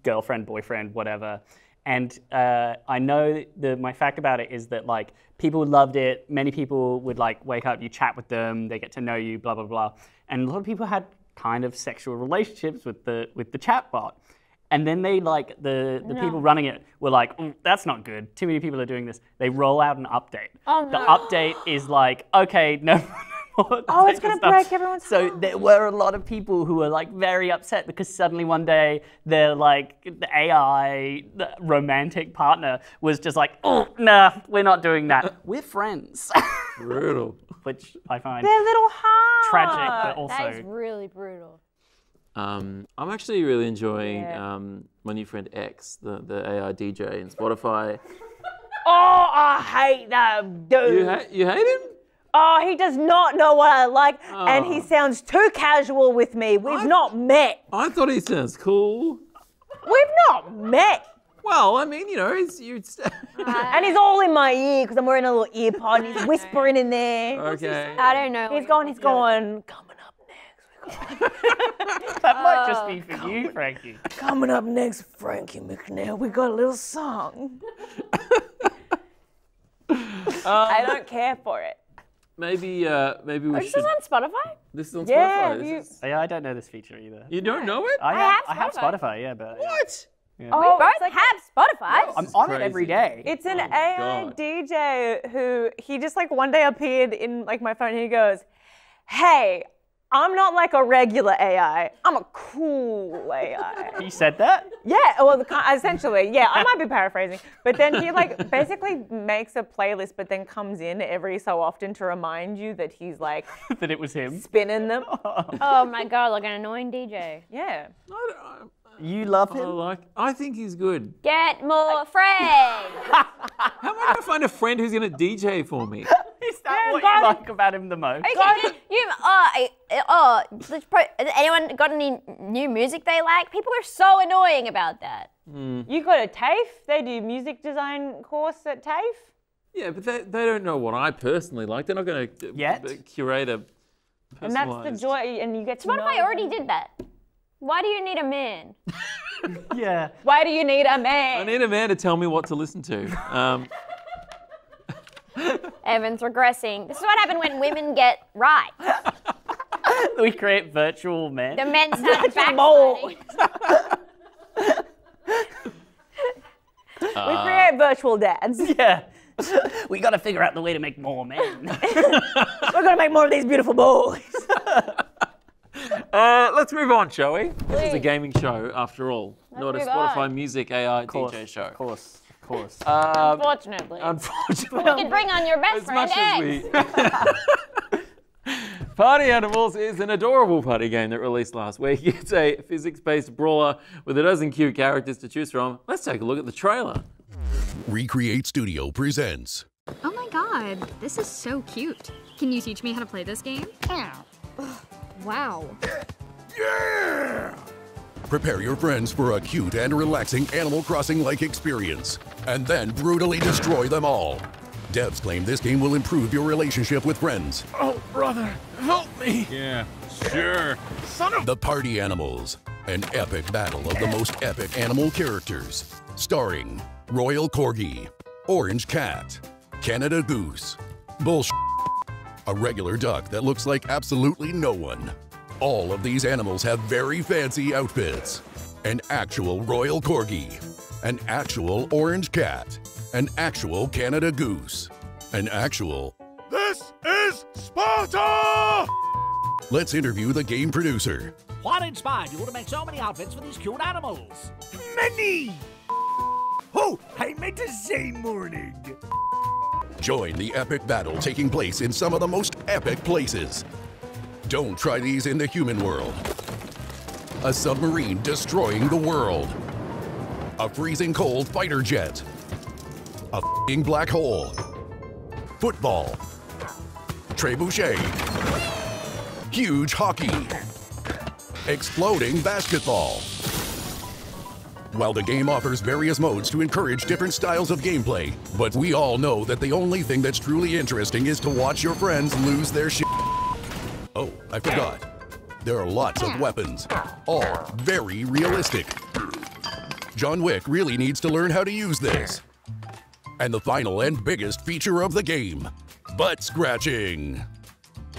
girlfriend, boyfriend, whatever. And I know my fact about it is that like people loved it. Many people would like wake up, you chat with them, they get to know you, blah blah blah. And a lot of people had kind of sexual relationships with the chatbot. And then they like the people running it were like, that's not good. Too many people are doing this. They roll out an update. Oh, no. The update is like, okay, no. Oh, it's gonna break everyone's heart. So there were a lot of people who were like very upset because suddenly one day they're like the AI, the romantic partner was just like, oh, nah, we're not doing that. We're friends. Brutal. Which I find their little heart. tragic, but also That is really brutal. I'm actually really enjoying my new friend X, the AI DJ in Spotify. Oh, I hate that dude. You hate him? Oh, he does not know what I like, and he sounds too casual with me. We've not met. I thought he sounds cool. We've not met. Well, I mean, you know, and he's all in my ear because I'm wearing a little ear pod, and he's whispering in there. Okay. I don't know. He's going, coming up next. that might just be for you, Frankie. Coming up next, Frankie McNair, we got a little song. I don't care for it. Maybe we This should. is on Spotify? This is on Yeah, Spotify. Yeah, I don't know this feature either. You don't know it? I have Spotify, yeah, but What? Yeah. Oh, We both have Spotify. I'm on crazy. it every day. It's an AI God. DJ who he just like one day appeared in like my phone and he goes, "Hey, I'm not like a regular AI. I'm a cool AI." You said that? Yeah, well, essentially, yeah. I might be paraphrasing, but then he like basically makes a playlist, but then comes in every so often to remind you that he's like that it was him spinning them. Oh my god, like an annoying DJ. Yeah. You love him? I think he's good. Get more friends. How am I going to find a friend who's going to DJ for me? Is that what you like about him the most? Okay, anyone got any new music they like? People are so annoying about that. You go to TAFE? They do music design course at TAFE? Yeah, but they don't know what I personally like. They're not going to curate a personalized... And that's the joy, and you get to know Spotify already did that. Why do you need a man? Yeah. Why do you need a man? I need a man to tell me what to listen to. Evan's regressing. This is what happened when women get right. We create virtual men. The men start backsliding. We create virtual dads. Yeah. We got to figure out the way to make more men. We're going to make more of these beautiful boys. Let's move on, shall we? This is a gaming show, after all, not a move Spotify on. music AI DJ show. Of course. Unfortunately. Unfortunately. You can bring on your best As friend, much as X. we... Party Animals is an adorable party game that released last week. It's a physics-based brawler with a dozen cute characters to choose from. Let's take a look at the trailer. Recreate Studio presents. Oh my god, this is so cute. Can you teach me how to play this game? Wow. Yeah! Prepare your friends for a cute and relaxing Animal Crossing-like experience, and then brutally destroy them all. Devs claim this game will improve your relationship with friends. Oh, brother, help me. Yeah, sure. Son of... The Party Animals, an epic battle of the most epic animal characters, starring Royal Corgi, Orange Cat, Canada Goose, Bullshit, a regular duck that looks like absolutely no one. All of these animals have very fancy outfits. An actual Royal Corgi, an actual Orange Cat, an actual Canada Goose, an actual... This is Sparta! Let's interview the game producer. What inspired you to make so many outfits for these cute animals? Many! Oh, I meant to say morning. Join the epic battle taking place in some of the most epic places. Don't try these in the human world. A submarine destroying the world. A freezing cold fighter jet. A f***ing black hole. Football. Trebuchet. Huge hockey. Exploding basketball. While the game offers various modes to encourage different styles of gameplay, but we all know that the only thing that's truly interesting is to watch your friends lose their shit. Oh, I forgot. There are lots of weapons, all very realistic. John Wick really needs to learn how to use this. And the final and biggest feature of the game, butt scratching.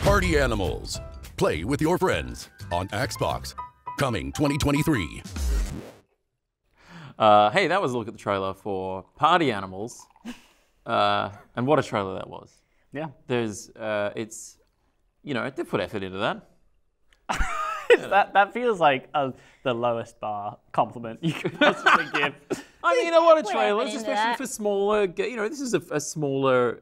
Party Animals. Play with your friends on Xbox. Coming 2023. Hey, that was a look at the trailer for Party Animals. And what a trailer that was. Yeah. It's, they put effort into that. That feels like the lowest bar compliment you could possibly give. I mean, a lot of trailers, especially for smaller, this is a smaller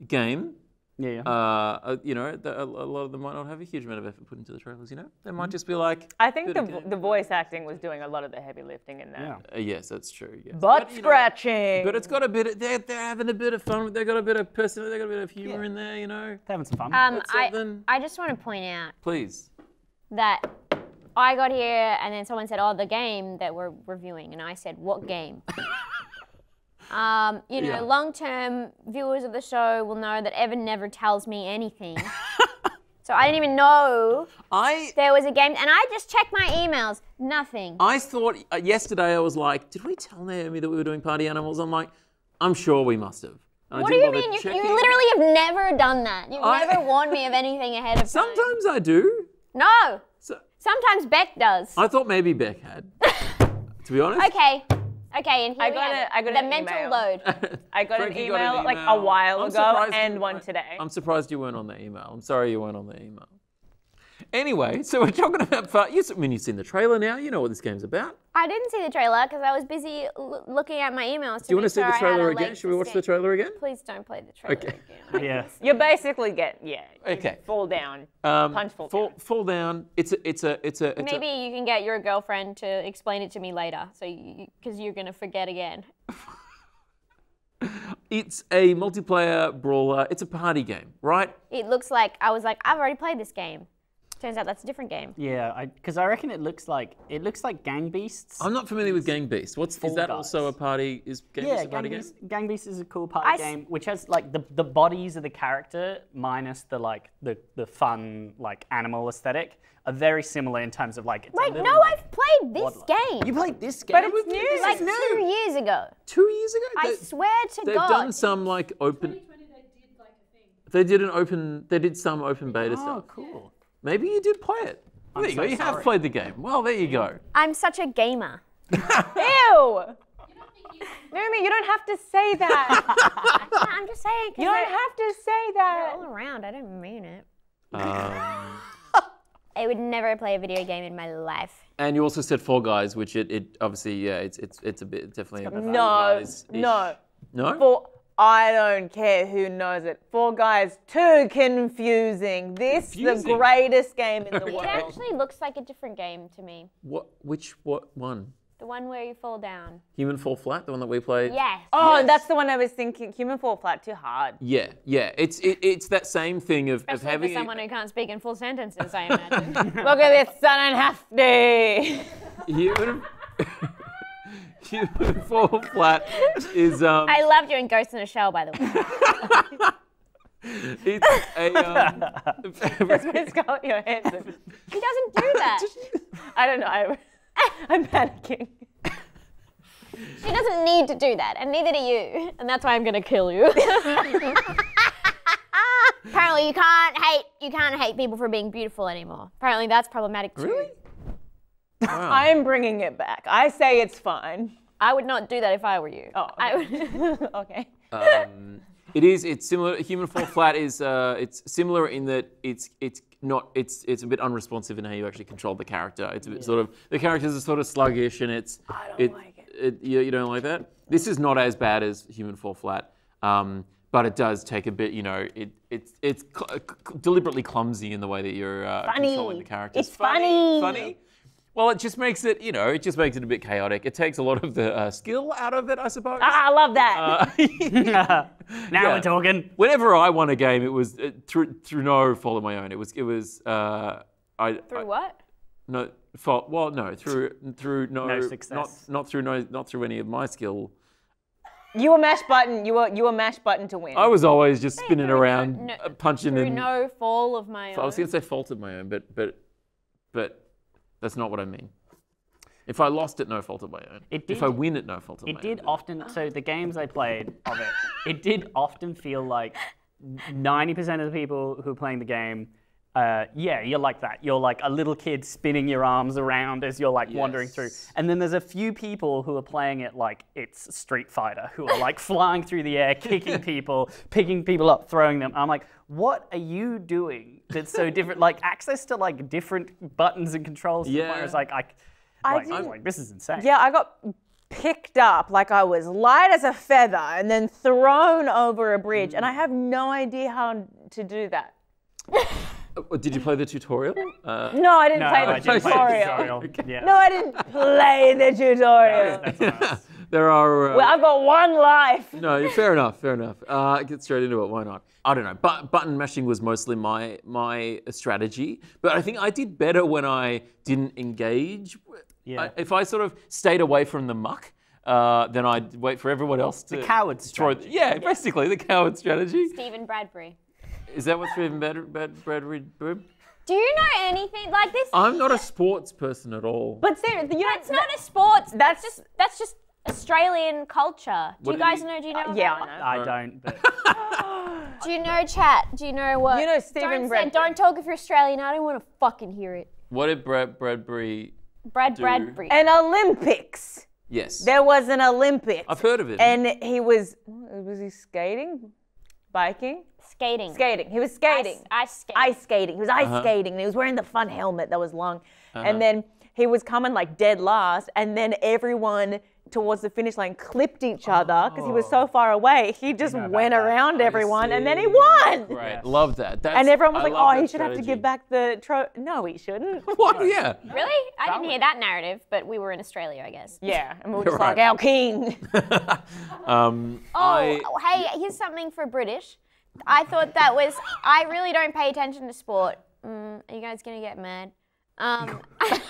game. Yeah. A lot of them might not have a huge amount of effort put into the trailers, They might just be like... I think the voice acting was doing a lot of the heavy lifting in that. Yeah. Yes, that's true, yes. Butt scratching! But it's got a bit of... They're having a bit of fun. They've got a bit of personality. They've got a bit of humour in there, They're having some fun. I just want to point out... Please. That I got here and then someone said, oh, the game that we're reviewing. And I said, what game? Long-term viewers of the show will know that Evan never tells me anything. So I didn't even know there was a game. And I just checked my emails. Nothing. I thought yesterday, I was like, did we tell Naomi that we were doing Party Animals? I'm like, I'm sure we must have. What do you mean? You literally have never done that. You've never warned me of anything ahead of time. Sometimes I do. No. Sometimes Bec does. I thought maybe Bec had, to be honest. Okay, and here I got the mental email. Load. I got an email like a while ago and one today. I'm surprised you weren't on the email. I'm sorry you weren't on the email. Anyway, so we're talking about... you've seen the trailer now. You know what this game's about. I didn't see the trailer because I was busy looking at my emails. Do you want to see the trailer again? Should we watch the trailer again? Please don't play the trailer again. Yeah. You basically Okay. Fall down. Punch fall down. Fall down. It's a Maybe you can get your girlfriend to explain it to me later, so because you're gonna forget again. It's a multiplayer brawler. It's a party game, right? It looks like I've already played this game. Turns out that's a different game. Yeah, because I reckon it looks like Gang Beasts. I'm not familiar with Gang Beasts. Is that also a party? Is Gang Beasts a party game? Gang Beasts is a cool party game, which has like the bodies of the character minus the fun animal aesthetic are very similar in terms of like. Wait, no, I've played this game. You played this game, but it's new. Like 2 years ago. 2 years ago? I swear to God. They've done some open. They did some open beta stuff. Oh, cool. Maybe you did play it. There you go. You have played the game. Well, there you go. I'm such a gamer. Ew! Naomi, you don't have to say that. I'm just saying. You don't have to say that. They're all around. I didn't mean it. I would never play a video game in my life. And you also said Fall Guys, which it obviously it's a bit definitely. No. I don't care who knows it. Fall Guys, too confusing. The greatest game in the world. It actually looks like a different game to me. What one? The one where you fall down. Human Fall Flat, the one that we played? Yes. Oh, yes. That's the one I was thinking. Human Fall Flat, too hard. Yeah. It's that same thing of having... for someone who can't speak in full sentences, I imagine. Look at this sun and hefty. Human Fall Flat is... I loved you in Ghost in a Shell, by the way. It's a... Miss Scarlett Johansson. He doesn't do that. I don't know. I'm panicking. She doesn't need to do that, and neither do you. And that's why I'm gonna kill you. Apparently, you can't hate people for being beautiful anymore. Apparently, that's problematic too. Really? Wow. I'm bringing it back. I say it's fine. I would not do that if I were you. Oh, okay. I would. Okay. It's similar. Human Fall Flat is it's similar in that it's a bit unresponsive in how you actually control the character. It's a bit sort of, the characters are sort of sluggish and I don't like it. You don't like that? This is not as bad as Human Fall Flat, but it does take a bit. It's deliberately clumsy in the way that you're controlling the characters. It's funny. Funny. Well, it just makes it, a bit chaotic. It takes a lot of the skill out of it, I suppose. I love that. Now we're talking. Whenever I won a game, it was through no fault of my own. It was. Through what? No fault. Well, no, through no success. Not through any of my skill. You were mash button. You were mash button to win. I was always just spinning around, punching through in. No fall of my own. I was going to say fault of my own, but. That's not what I mean. If I lost at no fault of my own. If I win at no fault of my own. It did often, so the games I played of it did often feel like 90% of the people who were playing the game yeah, you're like that. You're like a little kid spinning your arms around as you're like wandering through. And then there's a few people who are playing it like it's Street Fighter, who are like flying through the air, kicking people, picking people up, throwing them. I'm like, what are you doing that's so different? Like access to like different buttons and controls. Yeah. It's like, I was like, this is insane. Yeah, I got picked up like I was light as a feather and then thrown over a bridge. And I have no idea how to do that. Did you play the tutorial? No, I didn't play the tutorial. Yeah. No, I didn't play the tutorial. There are. Well, I've got one life. No, fair enough. Fair enough. Get straight into it. Why not? I don't know. Button mashing was mostly my strategy, but I think I did better when I didn't engage. Yeah. If I sort of stayed away from the muck, then I'd wait for everyone else to. The coward strategy. Yeah, basically the coward strategy. Stephen Bradbury. Is that what's even better, Bradbury? Do you know anything like this? I'm not a sports person at all. But seriously, it's not a sports. That's just Australian culture. Do you guys know? Do you know? Yeah, I know. I don't. But Do you know, chat? Do you know what? You know Stephen Bradbury. Don't talk if you're Australian. I don't want to fucking hear it. What did Bradbury? Bradbury. An Olympics. Yes. There was an Olympics. I've heard of it. And he was he skating? Biking? Skating. Skating. He was skating. Ice skating. Ice skating. He was ice skating. And he was wearing the fun helmet that was long. And then he was coming like dead last. And then everyone towards the finish line clipped each other because he was so far away. He just went around everyone and then he won. Right. Love that. And everyone was like, oh, he should have to give back the trophy. No, he shouldn't. What? Yeah. Really? I didn't hear that narrative, but we were in Australia, I guess. Yeah, and we were just like, our king. Hey, here's something for British. I thought that was, I really don't pay attention to sport. Are you guys going to get mad? You guys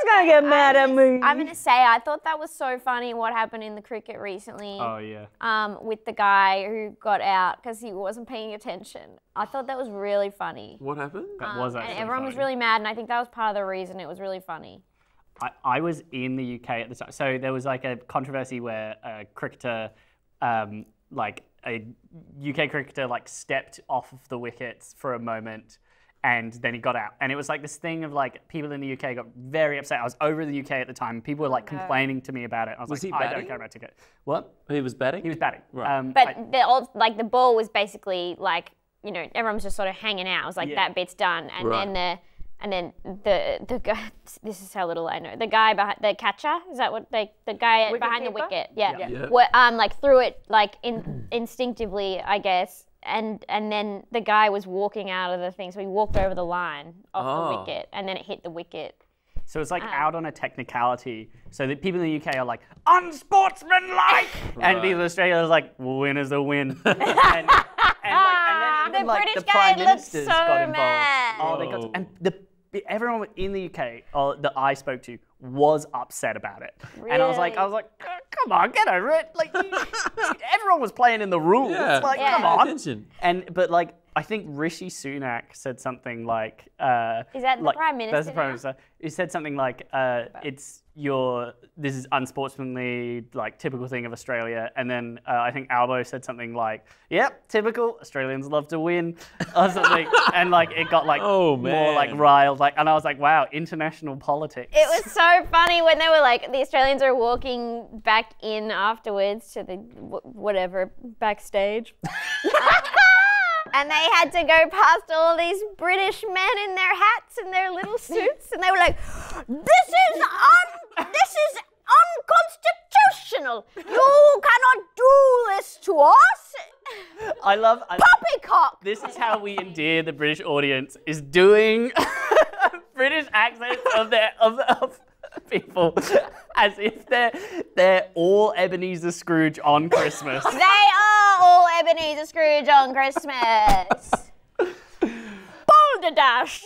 gonna get mad at me. I'm gonna say I thought that was so funny what happened in the cricket recently. Oh yeah. With the guy who got out because he wasn't paying attention. I thought that was really funny. What happened? That was actually and everyone funny. was really mad, and I think that was part of the reason it was really funny. I was in the UK at the time, so there was like a controversy where a cricketer, like a UK cricketer, like stepped off of the wickets for a moment. And then he got out. And it was like this thing of like, people in the UK got very upset. I was over in the UK at the time. People were like complaining to me about it. I was like, I don't care about ticket. What? He was batting? He was batting. Right. But the ball was basically like, you know, everyone was just sort of hanging out. It was like that bit's done. And then the guy, this is how little I know. The guy behind, the catcher, is that what the guy behind the wicket? Yeah. Like threw it like instinctively, I guess. And then the guy was walking out of the thing, so he walked over the line off the wicket, and then it hit the wicket. So it's like out on a technicality, so that people in the UK are like, unsportsmanlike! And people in Australia are like, win is a win. and then even, like, British the guy Prime looked Ministers so got involved. mad. Oh, they got and everyone in the UK that I spoke to was upset about it. Really? And I was like, come on, get over it. Like, everyone was playing in the rules. Yeah. Like, Yeah. come on. Attention. But like, I think Rishi Sunak said something like, Is that the Prime Minister? That's the Prime Minister. He said something like, this is unsportsmanly, like typical thing of Australia. And then I think Albo said something like, yep, typical, Australians love to win, or something. And like, it got like more like riled, like, and I was like, wow, international politics. It was so funny when they were like, the Australians are walking back in afterwards to the whatever backstage. And they had to go past all these British men in their hats and their little suits, and they were like, "This is unconstitutional. You cannot do this to us." I love poppycock. This is how we endear the British audience: is doing British accents of people as if they're all Ebenezer Scrooge on Christmas. They are all Ebenezer Scrooge on Christmas. Balderdash.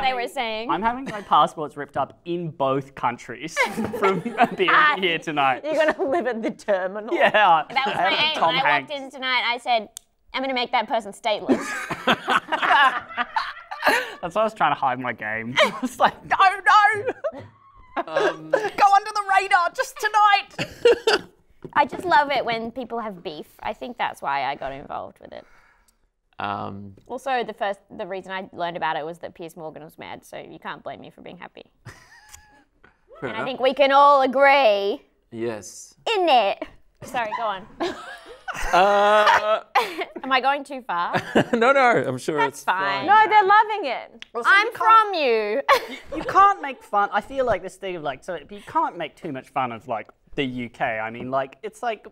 They were saying. I'm having my passports ripped up in both countries from being here tonight. You're gonna live at the terminal. Yeah. That was my aim. When I walked in tonight, I said, I'm gonna make that person stateless. That's why I was trying to hide my game. I was like, no. Go under the radar just tonight. I just love it when people have beef. I think that's why I got involved with it. Also, the reason I learned about it was that Piers Morgan was mad, so you can't blame me for being happy. And I think we can all agree. Yes. In it. Sorry, go on. Am I going too far? No, I'm sure That's it's fine. No, they're loving it. Also, I'm from you. You can't make fun. I feel like this thing of like, so you can't make too much fun of like the UK. I mean, like it's like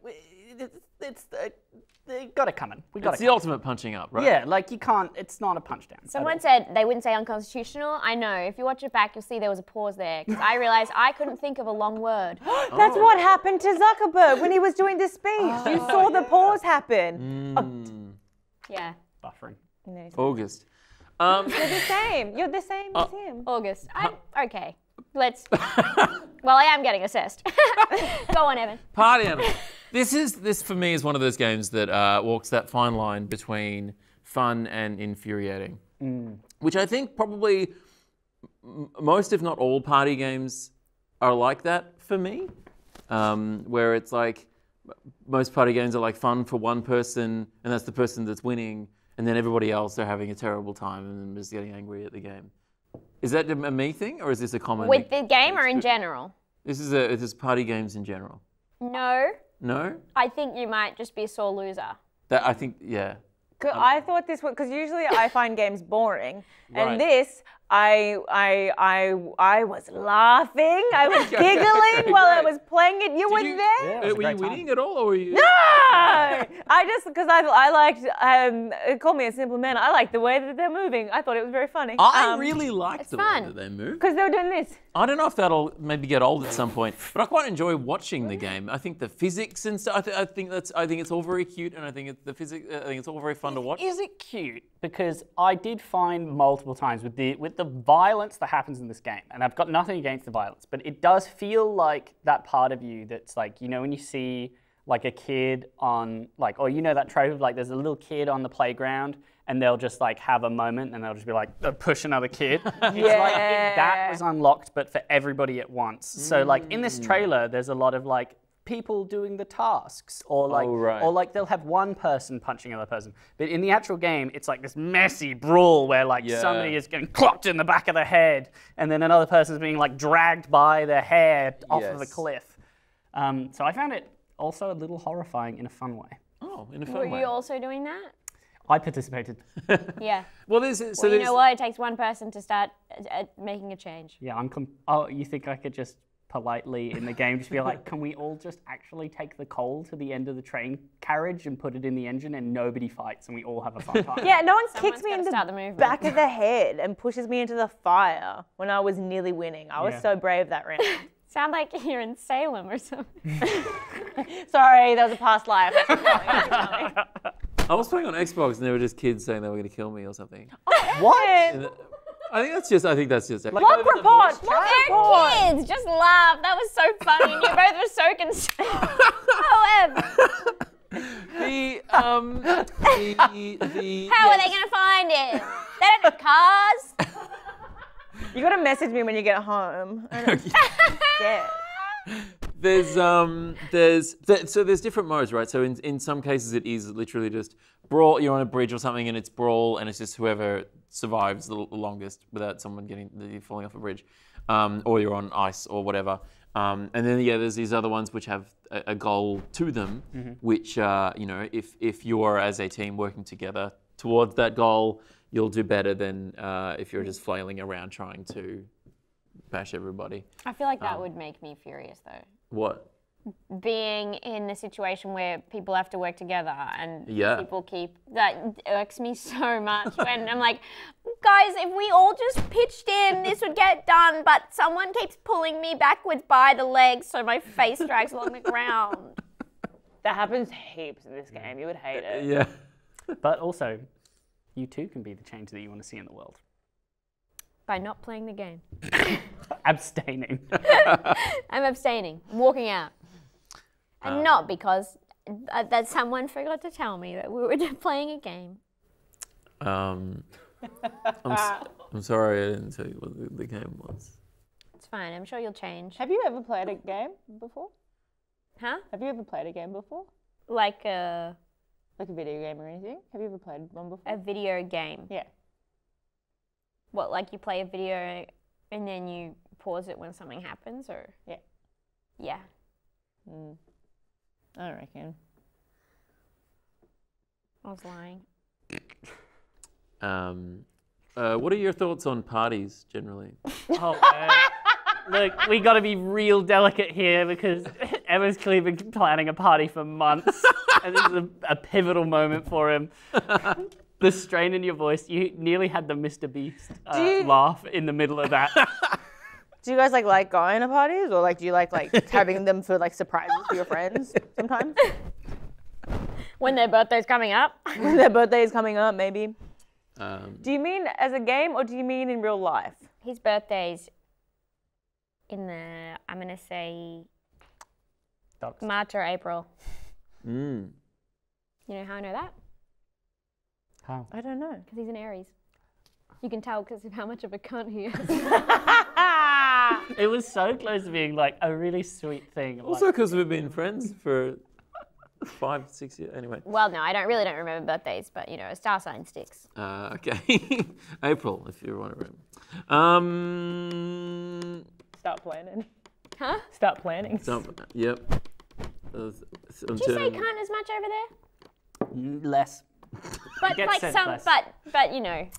they got it coming. It's the ultimate punching up, right? Yeah, like you can't. It's not a punch down. Someone said they wouldn't say unconstitutional. I know. If you watch it back, you'll see there was a pause there because I realized I couldn't think of a long word. That's what happened to Zuckerberg when he was doing the speech. You saw the pause happen. Yeah. Buffering. August. You're the same. You're the same as him. August. Okay. Let's. Well, I am getting assessed. Go on, Evan. Party animal. This for me is one of those games that walks that fine line between fun and infuriating, which I think probably most, if not all, party games are like that for me, where it's like most party games are like fun for one person, and that's the person that's winning, and then everybody else they're having a terrible time and just getting angry at the game. Is that a me thing, or is this a common? With the game or in general? This is party games in general. No. No? I think you might just be a sore loser. I think, yeah. I thought this was because usually I find games boring, Right. and this I was laughing, I was giggling while I was playing it. You were there. Yeah, were you winning at all, or were you? No, I just because I liked. It called me a simple man. I liked the way that they're moving. I thought it was very funny. I really liked the way fun. that they move. Because they were doing this. I don't know if that'll maybe get old at some point, but I quite enjoy watching the game. I think the physics and stuff. I think it's all very cute, and I think the physics. I think it's all very fun to watch. Is it cute? Because I did find multiple times with the violence that happens in this game, and I've got nothing against the violence, but it does feel like that part of you that's like, you know, when you see like a kid on like, or you know that trope of like there's a little kid on the playground and they'll just like have a moment and they'll just be like, push another kid. It's like that was unlocked, but for everybody at once. So like in this trailer, there's a lot of like people doing the tasks, or like they'll have one person punching another person. But in the actual game, it's like this messy brawl where like somebody is getting clocked in the back of the head, and then another person's being like dragged by their hair off of a cliff. So I found it also a little horrifying in a fun way. Oh, in a fun way. way. Were you also doing that? I participated. Yeah. Well, you know what? It takes one person to start making a change. Yeah, you think I could just politely in the game just be like, can we all just actually take the coal to the end of the train carriage and put it in the engine and nobody fights and we all have a fun time? Yeah, no one kicks me in the back of the head and pushes me into the fire when I was nearly winning. I was so brave that round. Sound like you're in Salem or something. Sorry, that was a past life. I was playing on Xbox and there were just kids saying they were going to kill me or something. What? I think that's just. Like, Look report! They're kids! Just laugh. That was so funny and you both were so concerned. However. How are they going to find it? They don't have cars. You got to message me when you get home. There's different modes, right? So in some cases it is literally just brawl. You're on a bridge or something and it's brawl, and it's just whoever survives the longest without someone falling off a bridge, or you're on ice or whatever. And then there's these other ones which have a goal to them, which if you're as a team working together towards that goal, you'll do better than if you're just flailing around trying to bash everybody. I feel like that would make me furious though. What? Being in a situation where people have to work together and people that irks me so much when I'm like, guys, if we all just pitched in, this would get done, but someone keeps pulling me backwards by the legs so my face drags along the ground. That happens heaps in this game. You would hate it. Yeah. But also, you too can be the change that you want to see in the world. By not playing the game. Abstaining. I'm abstaining. I'm walking out. And not because that someone forgot to tell me that we were playing a game. I'm sorry I didn't tell you what the game was. It's fine. I'm sure you'll change. Have you ever played a game before? Huh? Have you ever played a game before? Like a Like a video game or anything? Have you ever played one before? A video game. Yeah. What, like you play a video and then you pause it when something happens, or? Yeah. Yeah. I reckon. I was lying. What are your thoughts on parties generally? Look, we got to be real delicate here because Emma's clearly been planning a party for months, and this is a pivotal moment for him. The strain in your voice, you nearly had the Mr. Beast laugh in the middle of that. Do you guys like going to parties, or do you like having them for surprises for your friends sometimes? When their birthday's coming up? When their birthday is coming up, maybe. Do you mean as a game, or do you mean in real life? His birthday's in I'm going to say March or April. You know how I know that? How? I don't know. Because he's an Aries. You can tell because of how much of a cunt he is. It was so close to being a really sweet thing. Also because we've been friends for 5, 6 years. Anyway. Well, no, I really don't remember birthdays, but a star sign sticks. Okay. April, if you want to remember. Start planning. Huh? Start planning. Yep. Did you say cunt as much over there? Less. But Gets like said some, less. but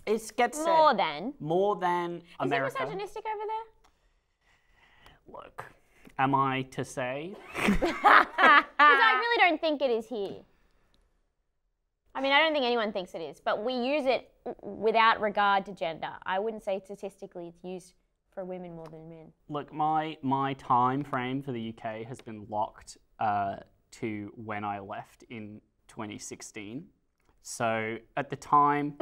it gets more said. than. More than America. Is it misogynistic over there? Look, am I to say? Because I really don't think it is here. I mean, I don't think anyone thinks it is, but we use it without regard to gender. I wouldn't say statistically it's used for women more than men. Look, my time frame for the UK has been locked to when I left in 2016. So at the time,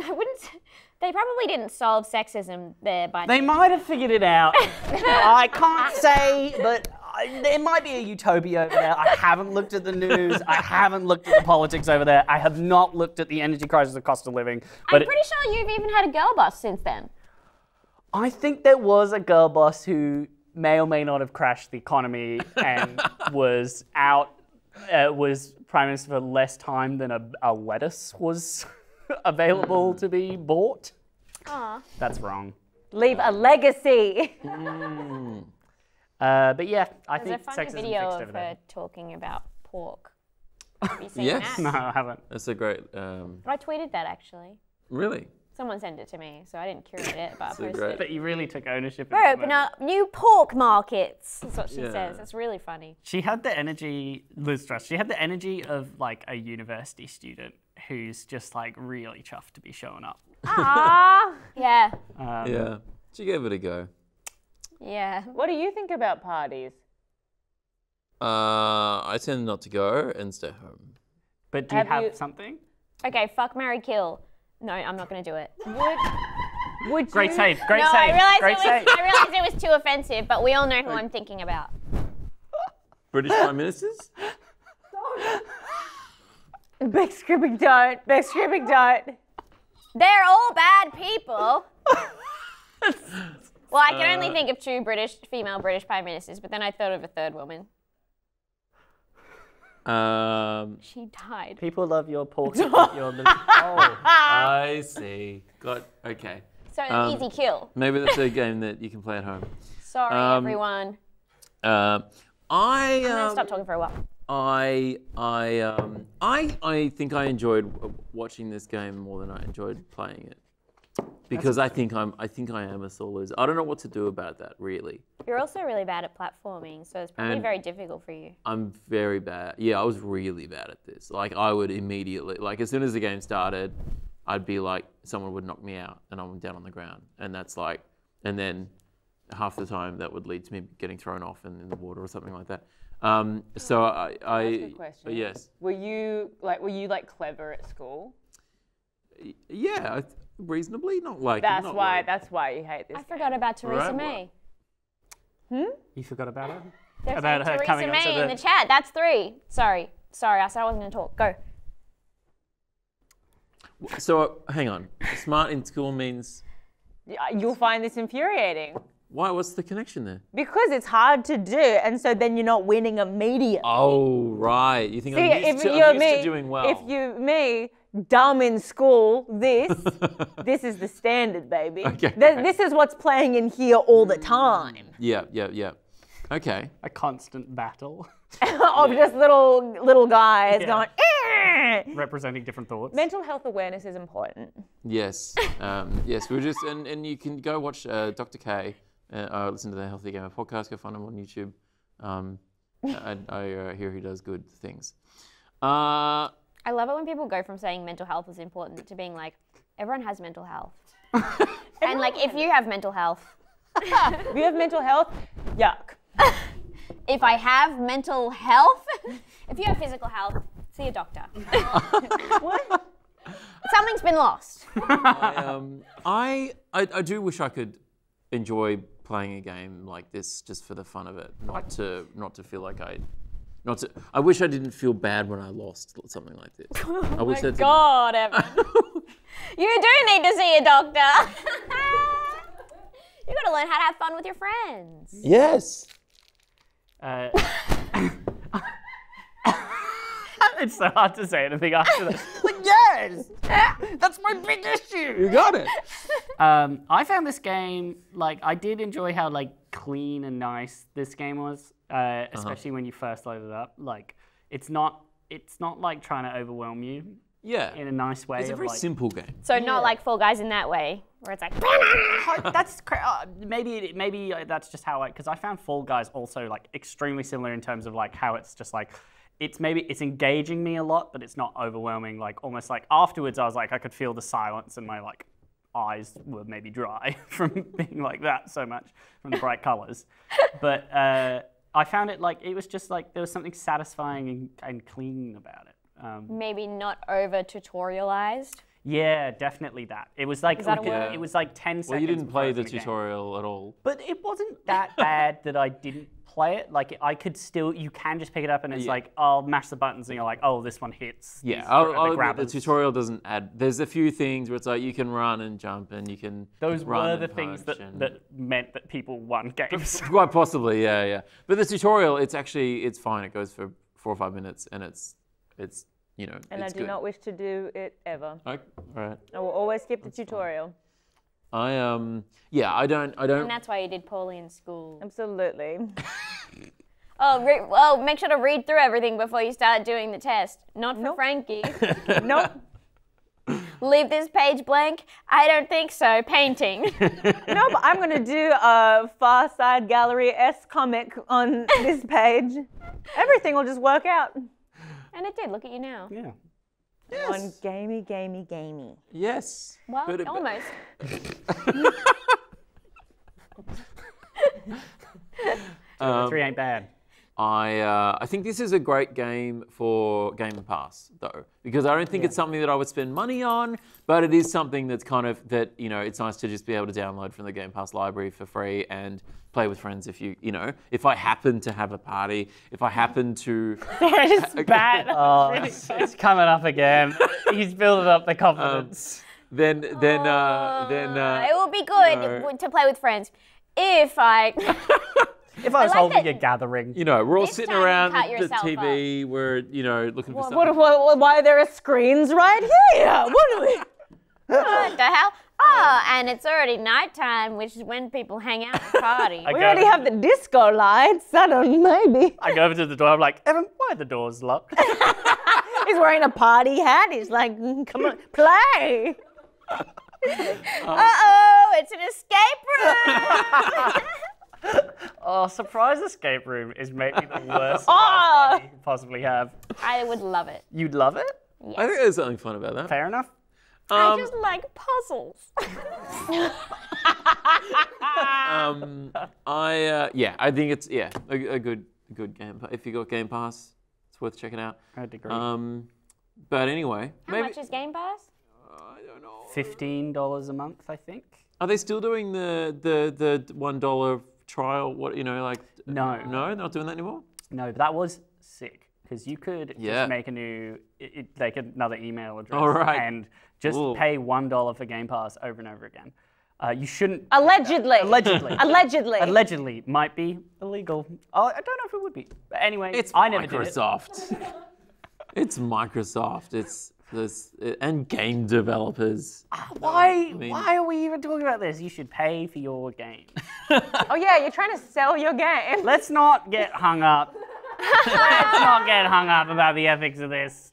They probably didn't solve sexism there by. They might have figured it out. I can't say, but there might be a utopia over there. I haven't looked at the news. I haven't looked at the politics over there. I have not looked at the energy crisis, the cost of living. But I'm pretty sure you've even had a girl boss since then. I think there was a girl boss who may or may not have crashed the economy and was Prime Minister for less time than a lettuce was available to be bought. Aww. That's wrong. Leave a legacy. But yeah, I think There's a funny sexism video fixed of over there. her talking about pork. Have you seen Yes. that? No, I haven't. That's a great. I tweeted that actually. Really? Someone sent it to me, so I didn't curate it, but I So posted great. it. But you really took ownership. We're opening up new pork markets. That's what she Yeah. says. It's really funny. She had the energy, Liz Truss, she had the energy of a university student who's just really chuffed to be showing up. Ah, yeah. Yeah. She gave it a go. Yeah. What do you think about parties? I tend not to go and stay home. But do you have something? Okay, fuck, marry, kill. No, I'm not going to do it. Would Great you? save, great no, save. I Great save. realized it was too offensive, but we all know who I'm thinking about. British Prime Ministers? Bec scribbing don't. Bec scribbing don't. They're all bad people. Well, I can only think of two female British Prime Ministers, but then I thought of a third woman. She died. People love your pork. I see. Okay. So an easy kill. Maybe that's a game that you can play at home. Sorry, everyone. I'm gonna stop talking for a while. I think I enjoyed watching this game more than I enjoyed playing it. Because I think I am a sore loser. I don't know what to do about that, really. You're also really bad at platforming, so it's probably very difficult for you. I'm very bad. Yeah, I was really bad at this. I would immediately, as soon as the game started, I'd be someone would knock me out and I'm down on the ground. And that's and then half the time that would lead to me getting thrown off in the water or something like that. So I That's a good question. Yes. Were you clever at school? Yeah, reasonably, not That's why you hate this. I forgot about Theresa May. You forgot about her? There's About her Theresa coming May onto in the chat. That's 3. Sorry, I said I wasn't going to talk. Go. So hang on. Smart in school means. You'll find this infuriating. Why? What's the connection there? Because it's hard to do, and so then you're not winning immediately. Oh, right. You think See, I'm used to doing well. If me, dumb in school, this is the standard, baby. Okay. This is what's playing in here all the time. Yeah. Okay. A constant battle. Of just little guys going, representing different thoughts. Mental health awareness is important. Yes. Yes. We're just and you can go watch Dr. K. Listen to the Healthy Gamer podcast. Go find him on YouTube. I hear he does good things. I love it when people go from saying mental health is important to being like, everyone has mental health. And like, if you have mental health. If you have mental health, yuck. If I have mental health, if you have physical health, see a doctor. What? Something's been lost. I do wish I could enjoy playing a game like this just for the fun of it, not to feel like I wish I didn't feel bad when I lost something like this. I wish my God, Evan. You do need to see a doctor. You got to learn how to have fun with your friends. Yes. It's so hard to say anything after that. But yes! That's my big issue! You got it. I found this game, like, I did enjoy how, like, clean and nice this game was, especially when you first load it up. Like, it's not like trying to overwhelm you. Yeah. In a nice way. It's a very simple game. So not like Fall Guys in that way, where it's like. That's maybe that's just how because I found Fall Guys also like extremely similar in terms of like how it's just like it's engaging me a lot, but it's not overwhelming. Like almost like afterwards, I was like I could feel the silence and my like eyes were maybe dry from being like that so much from the bright colors. But I found it like it was just like there was something satisfying and clean about it. Maybe not over tutorialized. Yeah, definitely that. It was like it was like 10 seconds. Well, you didn't play the tutorial at all. But it wasn't that bad that I didn't play it. Like I could still, you can just pick it up and it's like, I'll mash the buttons and you're like, oh, this one hits. Yeah, the tutorial doesn't add. There's a few things where it's like you can run and jump and you can. Those were the things that meant that people won games. Quite possibly, yeah. But the tutorial, it's fine. It goes for 4 or 5 minutes and it's you know. And it's I do not wish to do it ever. Okay, all right. I will always skip the tutorial. I don't. And that's why you did poorly in school. Absolutely. Make sure to read through everything before you start doing the test. Not for Frankie. Nope. Leave this page blank? I don't think so. Painting. No, but I'm going to do a Far Side Gallery-esque comic on this page. Everything will just work out. And it did. Look at you now. Yeah. Yes. On Gamey Gamey Gamey. Yes. Well, almost. Three ain't bad. I think this is a great game for Game Pass, though, because I don't think it's something that I would spend money on, but it is something that's kind of it's nice to just be able to download from the Game Pass library for free and play with friends if if I happen to have a party, if I happen to. It's bad. Oh, it's coming up again. He's building up the confidence. Then it will be good to play with friends if I. If I was holding a gathering. We're all sitting around the TV, we're, looking for something. Why there are screens right here? What are we? What the hell? Oh, and it's already nighttime, which is when people hang out and party. We already have the disco lights. I don't know, maybe. I go over to the door. I'm like, Evan, why are the doors locked? He's wearing a party hat. He's like, come on, play. Uh-oh, it's an escape room. Oh, surprise escape room is maybe the worst party you could possibly have. I would love it. You'd love it? Yes. I think there's something fun about that. Fair enough. I just like puzzles. I think it's a good game. If you got Game Pass, it's worth checking out. I'd agree. But anyway, how much is Game Pass? I don't know. $15 a month, I think. Are they still doing the $1 trial? No, they're not doing that anymore. No, but that was sick because you could just make a new, another email address, and just pay $1 for Game Pass over and over again. You shouldn't. Allegedly. Allegedly. Allegedly. Allegedly might be illegal. Oh, I don't know if it would be. But anyway, It's I never did it. Microsoft. It's Microsoft. It's this and game developers. Why are we even talking about this? You should pay for your game. Oh yeah, you're trying to sell your game. Let's not get hung up. Let's not get hung up about the ethics of this.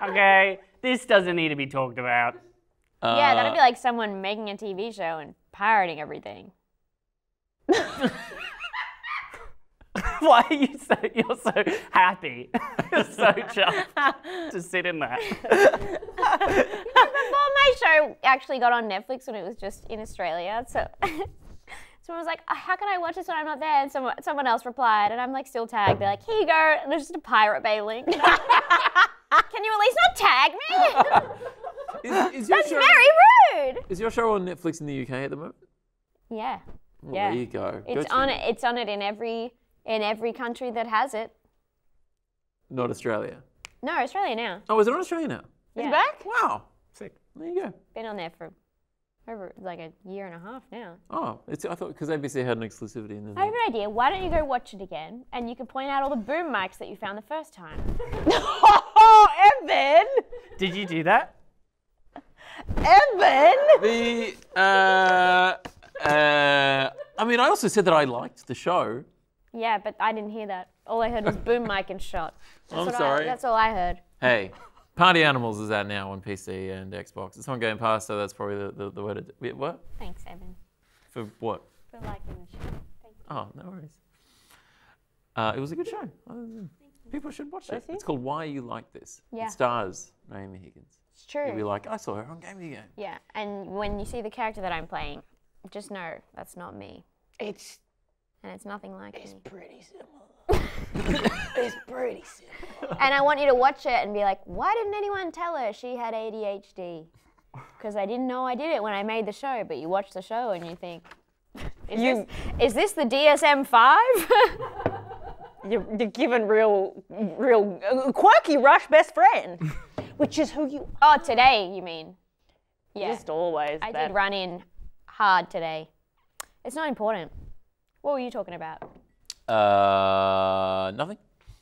Okay? This doesn't need to be talked about. Yeah, that'd be like someone making a TV show and pirating everything. Why are you're so happy? You're so chuffed to sit in that. Before my show actually got on Netflix when it was just in Australia, so someone was like, how can I watch this when I'm not there? And someone else replied, and I'm like still tagged. They're like, here you go, and there's just a Pirate Bay link. Can you at least not tag me? That's very rude. Is your show on Netflix in the UK at the moment? Yeah. Well, yeah. there you go. It's on it. It's on it in every country that has it. Not Australia. No, Australia now. Oh, is it on Australia now? Yeah. It's back? Wow. Sick. There you go. Been on there for over like a year and a half now. Oh, I thought because ABC had an exclusivity in there. I have an idea. Why don't you go watch it again, and you can point out all the boom mics that you found the first time. Oh, Evan! Did you do that? Evan! I mean, I also said that I liked the show. Yeah, but I didn't hear that. All I heard was boom mic and shot. I'm sorry. That's all I heard. Hey, Party Animals is out now on PC and Xbox. It's on Game Pass, so that's probably the way to do it. What? Thanks, Evan. For what? For liking the show. Thank you. Oh, no worries. It was a good show. People should watch it. It's called Why You Like This. Yeah. It stars Naomi Higgins. It's true. You'll be like, I saw her on Gamey Game. Yeah, and when you see the character that I'm playing, just know that's not me. And it's nothing like me. Pretty similar. It's pretty simple. And I want you to watch it and be like, why didn't anyone tell her she had ADHD? Because I didn't know I did it when I made the show, but you watch the show and you think, is this the DSM-5? You're given real quirky Rush best friend, which is who you are. Oh, today, you mean? Yeah. Just always. I did run in hard today. It's not important. What were you talking about? Nothing.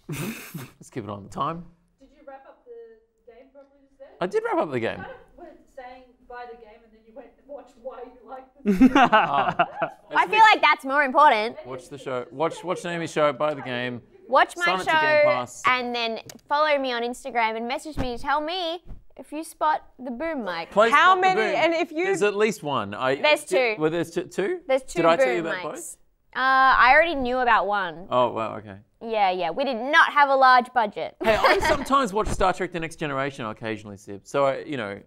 Let's keep it on the time. Did you wrap up the game properly just then? I did wrap up the game. You kind of went saying buy the game and then you went and watched Why You Like This. I feel like that's more important. Watch the show. Watch Naomi's show. Buy the game. Watch my Sign it to Game show Pass. and then follow me on Instagram and message me to tell me if you spot the boom mic. How many? And if you There's at least one. There's two. Well, there's two. There's two Did I boom tell you about mics. both? I already knew about one. Oh wow. Okay. Yeah. We did not have a large budget. Hey, I sometimes watch Star Trek: The Next Generation. Occasionally, Sib. So you're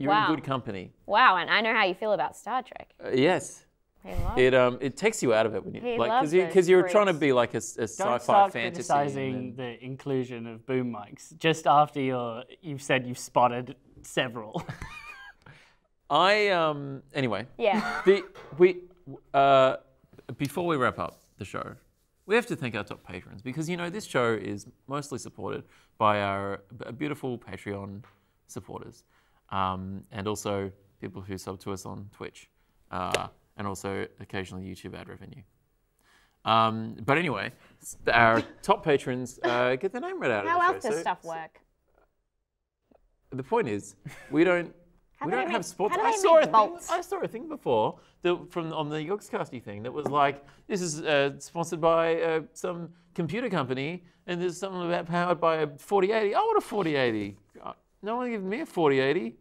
Wow. in good company. Wow, and I know how you feel about Star Trek. Yes. It takes you out of it when you He like loves because those you're trying to freaks. be like a Don't sci-fi start fantasy. criticizing the inclusion of boom mics just after you've said you've spotted several. Anyway. Yeah. Before we wrap up the show, we have to thank our top patrons because this show is mostly supported by our beautiful Patreon supporters, and also people who sub to us on Twitch, and also occasionally YouTube ad revenue. But anyway, our top patrons get their name read out. How of the else show. does So stuff work? the point is, we don't have sports. I saw a thing before on the Yogscasty thing that was like, this is sponsored by some computer company, and there's something about powered by a 4080. I want a 4080. No one gives me a 4080.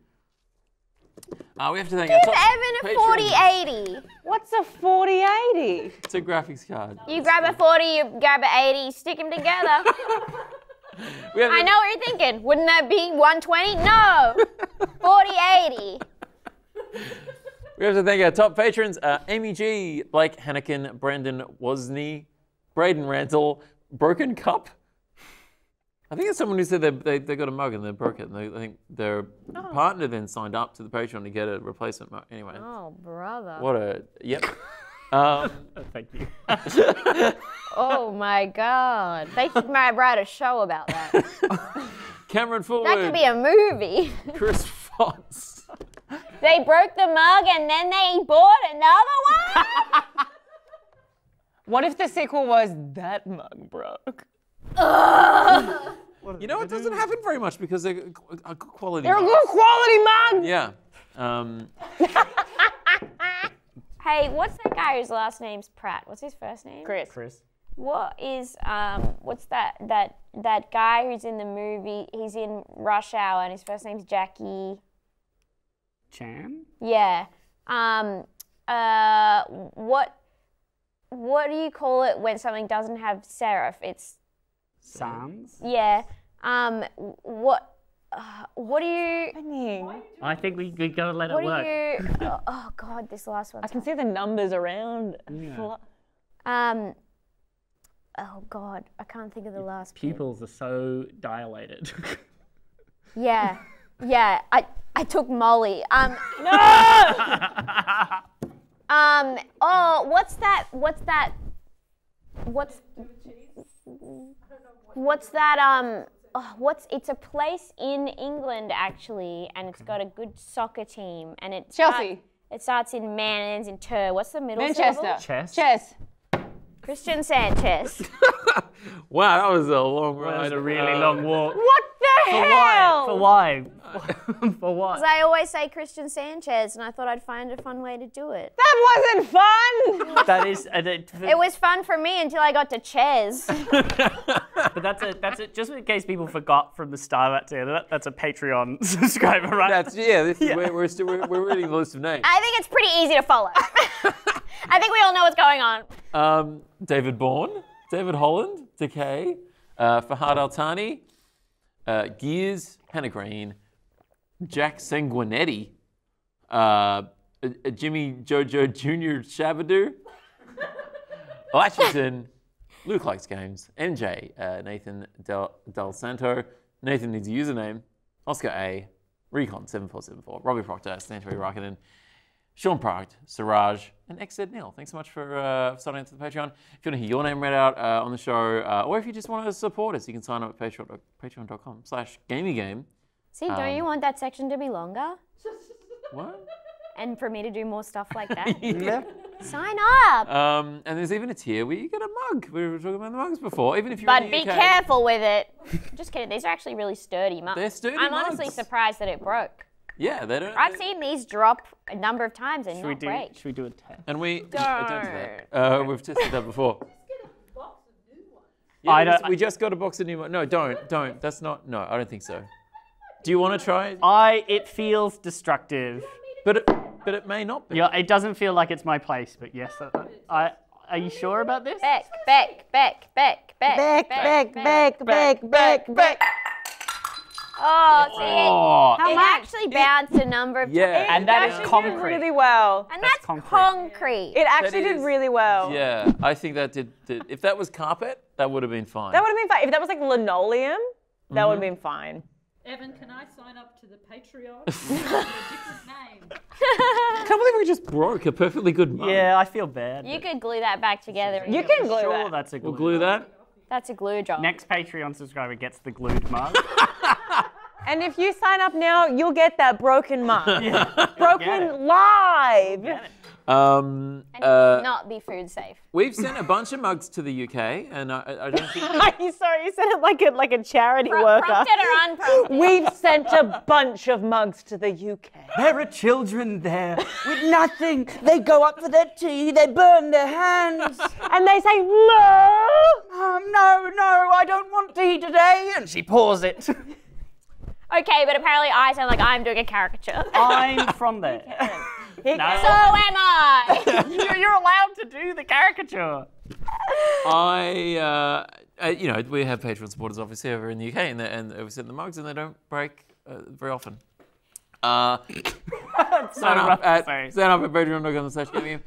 We have to thank Give Evan a 4080. What's a 4080? It's a graphics card. You grab a 40, you grab a 80, stick them together. I know what you're thinking. Wouldn't that be 120? No. 4080. We have to thank our top patrons, Amy G, Blake Hannikin, Brandon Wozni, Braden Rantle, Broken Cup. I think it's someone who said they got a mug and they broke it. And I think their partner then signed up to the Patreon to get a replacement mug. Anyway. Oh, brother. What a, yep. Thank you. Oh, my God. They should write a show about that. Cameron Fullwood. That could be a movie. Chris Fox. They broke the mug and then they bought another one? What if the sequel was that mug broke? You know, it doesn't happen very much because they're a good quality. They're a good quality mug. Yeah. Hey, what's that guy whose last name's Pratt? What's his first name? Chris. What is what's that guy who's in the movie? He's in Rush Hour and his first name's Jackie Chan? Yeah. What do you call it when something doesn't have serif? It's Sans? Yeah. What do you? I think we gotta let it What work. do you? Oh God, this last one. I can see the numbers around. Yeah. Oh God, I can't think of the last. Pupils are so dilated. Yeah. I took Molly. No. Oh, what's that? It's a place in England actually, and it's got a good soccer team, and it Chelsea. It starts in man and ends in ter. What's the middle Manchester. syllable? Chess. Christian Sanchez. Wow, that was a long ride. That was a really long walk. What the hell? For why? For what? Because I always say Christian Sanchez, and I thought I'd find a fun way to do it. That wasn't fun. That is. It was fun for me until I got to Ches. But that's it. Just in case people forgot from the start, that's a Patreon subscriber, right? We're reading a list of names. I think it's pretty easy to follow. I think we all know what's going on. David Bourne, David Holland, Decay, Fahad Al-Thani, Gears, Hannah Green, Jack Sanguinetti, Jimmy Jojo Jr. Shabadoo, Atchison, Luke Likes Games, MJ, Nathan Del Santo, Nathan needs a username, Oscar A, Recon7474, Robbie Proctor, Santori Rakinen, Sean Pratt, Siraj, and XZ Neil. Thanks so much for signing up to the Patreon. If you want to hear your name read out on the show, or if you just want to support us, you can sign up at patreon.com/Gamey Game. See, don't you want that section to be longer? What? And for me to do more stuff like that? Yeah. Sign up! And there's even a tier where you get a mug. We were talking about the mugs before. Even if you're But in the be UK. careful with it. Just kidding. These are actually really sturdy mugs. They're sturdy I'm honestly mugs. surprised that it broke. Yeah, they don't. I've seen these drop a number of times and not break. Should we do a test? And we Don't. don't do that. We've tested that before. I Yeah, don't- we just got a box of new ones. No, don't. That's not. No, I don't think so. Do you want to try it? It feels destructive. But it may not be. Yeah, it doesn't feel like it's my place, but yes. Are you sure about this? Beck. Oh, see, it actually bounced a number of times. And that is Did concrete. really well. And that's concrete. It actually did really well. Yeah, I think that did. If that was carpet, that would have been fine. That would have been fine. If that was like linoleum, that would have been fine. Evan, can I sign up to the Patreon? A different name. I can't believe we just broke a perfectly good mug. Yeah, I feel bad. You could glue that back together. You can glue Sure, that. that's a glue. We'll glue that. That's a glue job. Next Patreon subscriber gets the glued mug. And if you sign up now, you'll get that broken mug. Broken live. And not be food safe. We've sent a bunch of mugs to the UK, and I don't think. Sorry, you said it like a charity worker. Prompted or unprompted? We've sent a bunch of mugs to the UK. There are children there with nothing. They go up for their tea, they burn their hands. And they say, no! No, I don't want tea today. And she pours it. Okay, but apparently I sound like I'm doing a caricature. I'm from there. So am I. You're allowed to do the caricature. We have Patreon supporters obviously over in the UK, and we send the mugs, and they don't break very often. Sign up at patreon.com/gamey.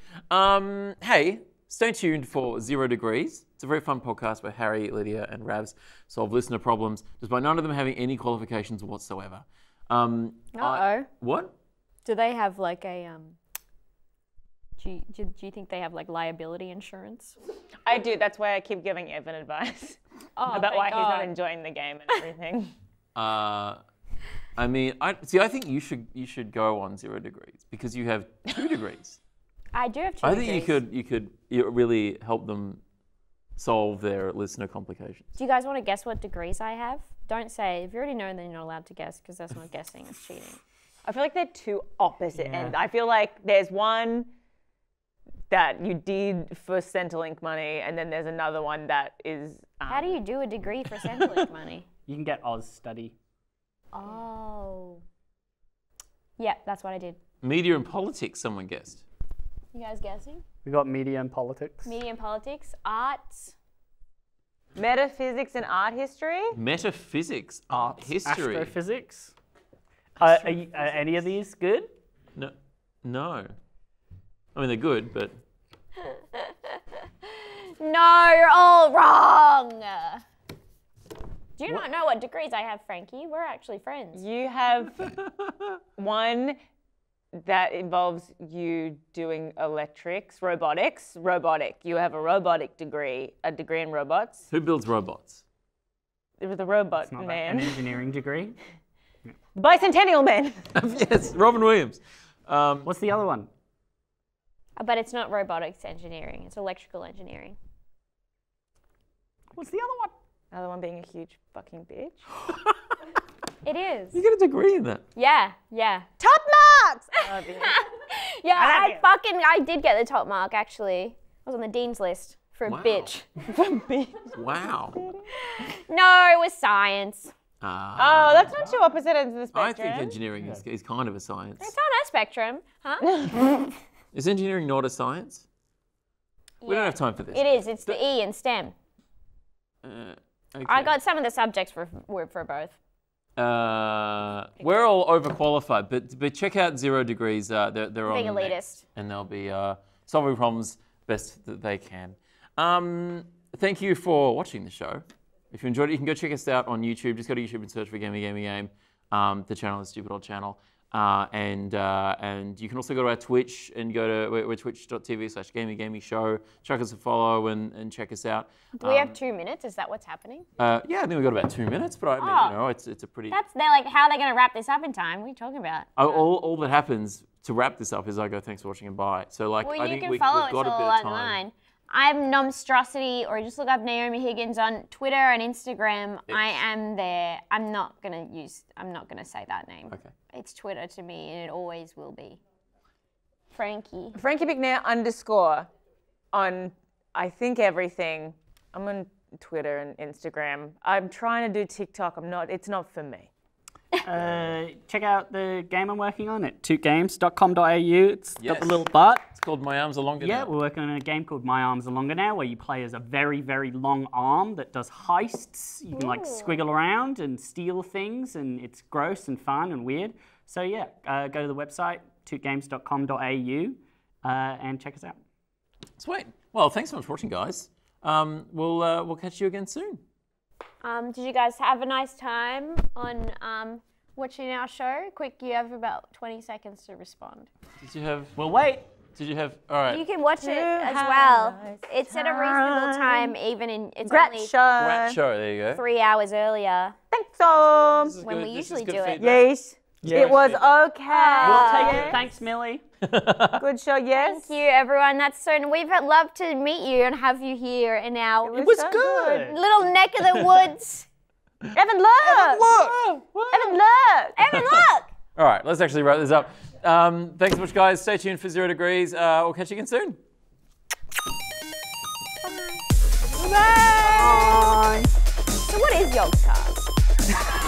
Hey, stay tuned for 0 Degrees. It's a very fun podcast where Harry, Lydia, and Ravs solve listener problems, despite none of them having any qualifications whatsoever. What? Do they have like a do you think they have like liability insurance? I do. That's why I keep giving Evan advice about why he's not enjoying the game and everything. I mean, I think you should go on 0 degrees because you have 2 degrees. I do have 2 I degrees. think you could really help them solve their listener complications. Do you guys want to guess what degrees I have? Don't say. If you already know, then you're not allowed to guess because that's not guessing. It's cheating. I feel like they're two opposite ends. I feel like there's one that you did for Centrelink money, and then there's another one that is. How do you do a degree for Centrelink money? You can get Oz study. Oh. Yeah, that's what I did. Media and politics, someone guessed. You guys guessing? We got media and politics. Media and politics, arts. Metaphysics and art history? Metaphysics, art history. Astrophysics. Are any of these good? No. I mean, they're good, but... No, you're all wrong. Do you not know what degrees I have, Frankie? We're actually friends. You have one that involves you doing electrics, robotics, robotic. You have a robotic degree, a degree in robots. Who builds robots? It was the robot It's not man. an engineering degree. Bicentennial man. Yes, Robin Williams. What's the other one? But it's not robotics engineering. It's electrical engineering. What's the other one? The other one being a huge fucking bitch. It is. You get a degree in that. Yeah. Top marks! Yeah, I did get the top mark, actually. I was on the dean's list for a bitch. Wow. No, it was science. Oh, that's not too opposite ends of the spectrum. I think engineering is kind of a science. It's on a spectrum, huh? Is engineering not a science? We don't have time for this. It is. It's the E in STEM. Okay. I got some of the subjects for both. We're all overqualified, but check out 0 degrees. They're on Being elitist. next, and they'll be solving problems best that they can. Thank you for watching the show. If you enjoyed it, you can go check us out on YouTube. Just go to YouTube and search for Gamey Gamey Game. The channel is Stupid Old Channel. And you can also go to our Twitch and go to we're twitch.tv/Gamey Show. Chuck us a follow and check us out. Do we have 2 minutes? Is that what's happening? Yeah, I think we've got about 2 minutes, but I mean, it's a pretty... They're like, how are they going to wrap this up in time? What are you talking about? All that happens to wrap this up is I go, thanks for watching and bye. So like, Well, I you think can we've follow got us a bit all of time. online. I'm Nomstrosity, or just look up Naomi Higgins on Twitter and Instagram. Yes. I am there. I'm not gonna say that name. Okay. It's Twitter to me, and it always will be. Frankie McNair _ on, I think, everything. I'm on Twitter and Instagram. I'm trying to do TikTok. It's not for me. Check out the game I'm working on at tootgames.com.au. It's got the little butt. It's called My Arms Are Longer Yeah, Now. we're working on a game called My Arms Are Longer Now, where you play as a very, very long arm that does heists. You can like squiggle around and steal things, and it's gross and fun and weird. So yeah, go to the website, tootgames.com.au, and check us out. Sweet. Well, thanks so much for watching, guys. We'll catch you again soon. Did you guys have a nice time on watching our show? Quick, you have about 20 seconds to respond. Did you have... Well, wait. Did you have... All right. You can watch it as well. It's at a reasonable time, even in... It's only Grat show, there you go. 3 hours earlier. Thanks, so. When we usually do it. Yes. It was okay. We'll take it. Thanks, Millie. Good show, yes. Thank you, everyone. That's so... We've loved to meet you and have you here in our... It was so good. Little neck of the woods. Evan, look! Evan, look! All right, let's actually wrap this up. Thanks so much, guys. Stay tuned for 0 degrees. We'll catch you again soon. Bye. So what is Yogscast?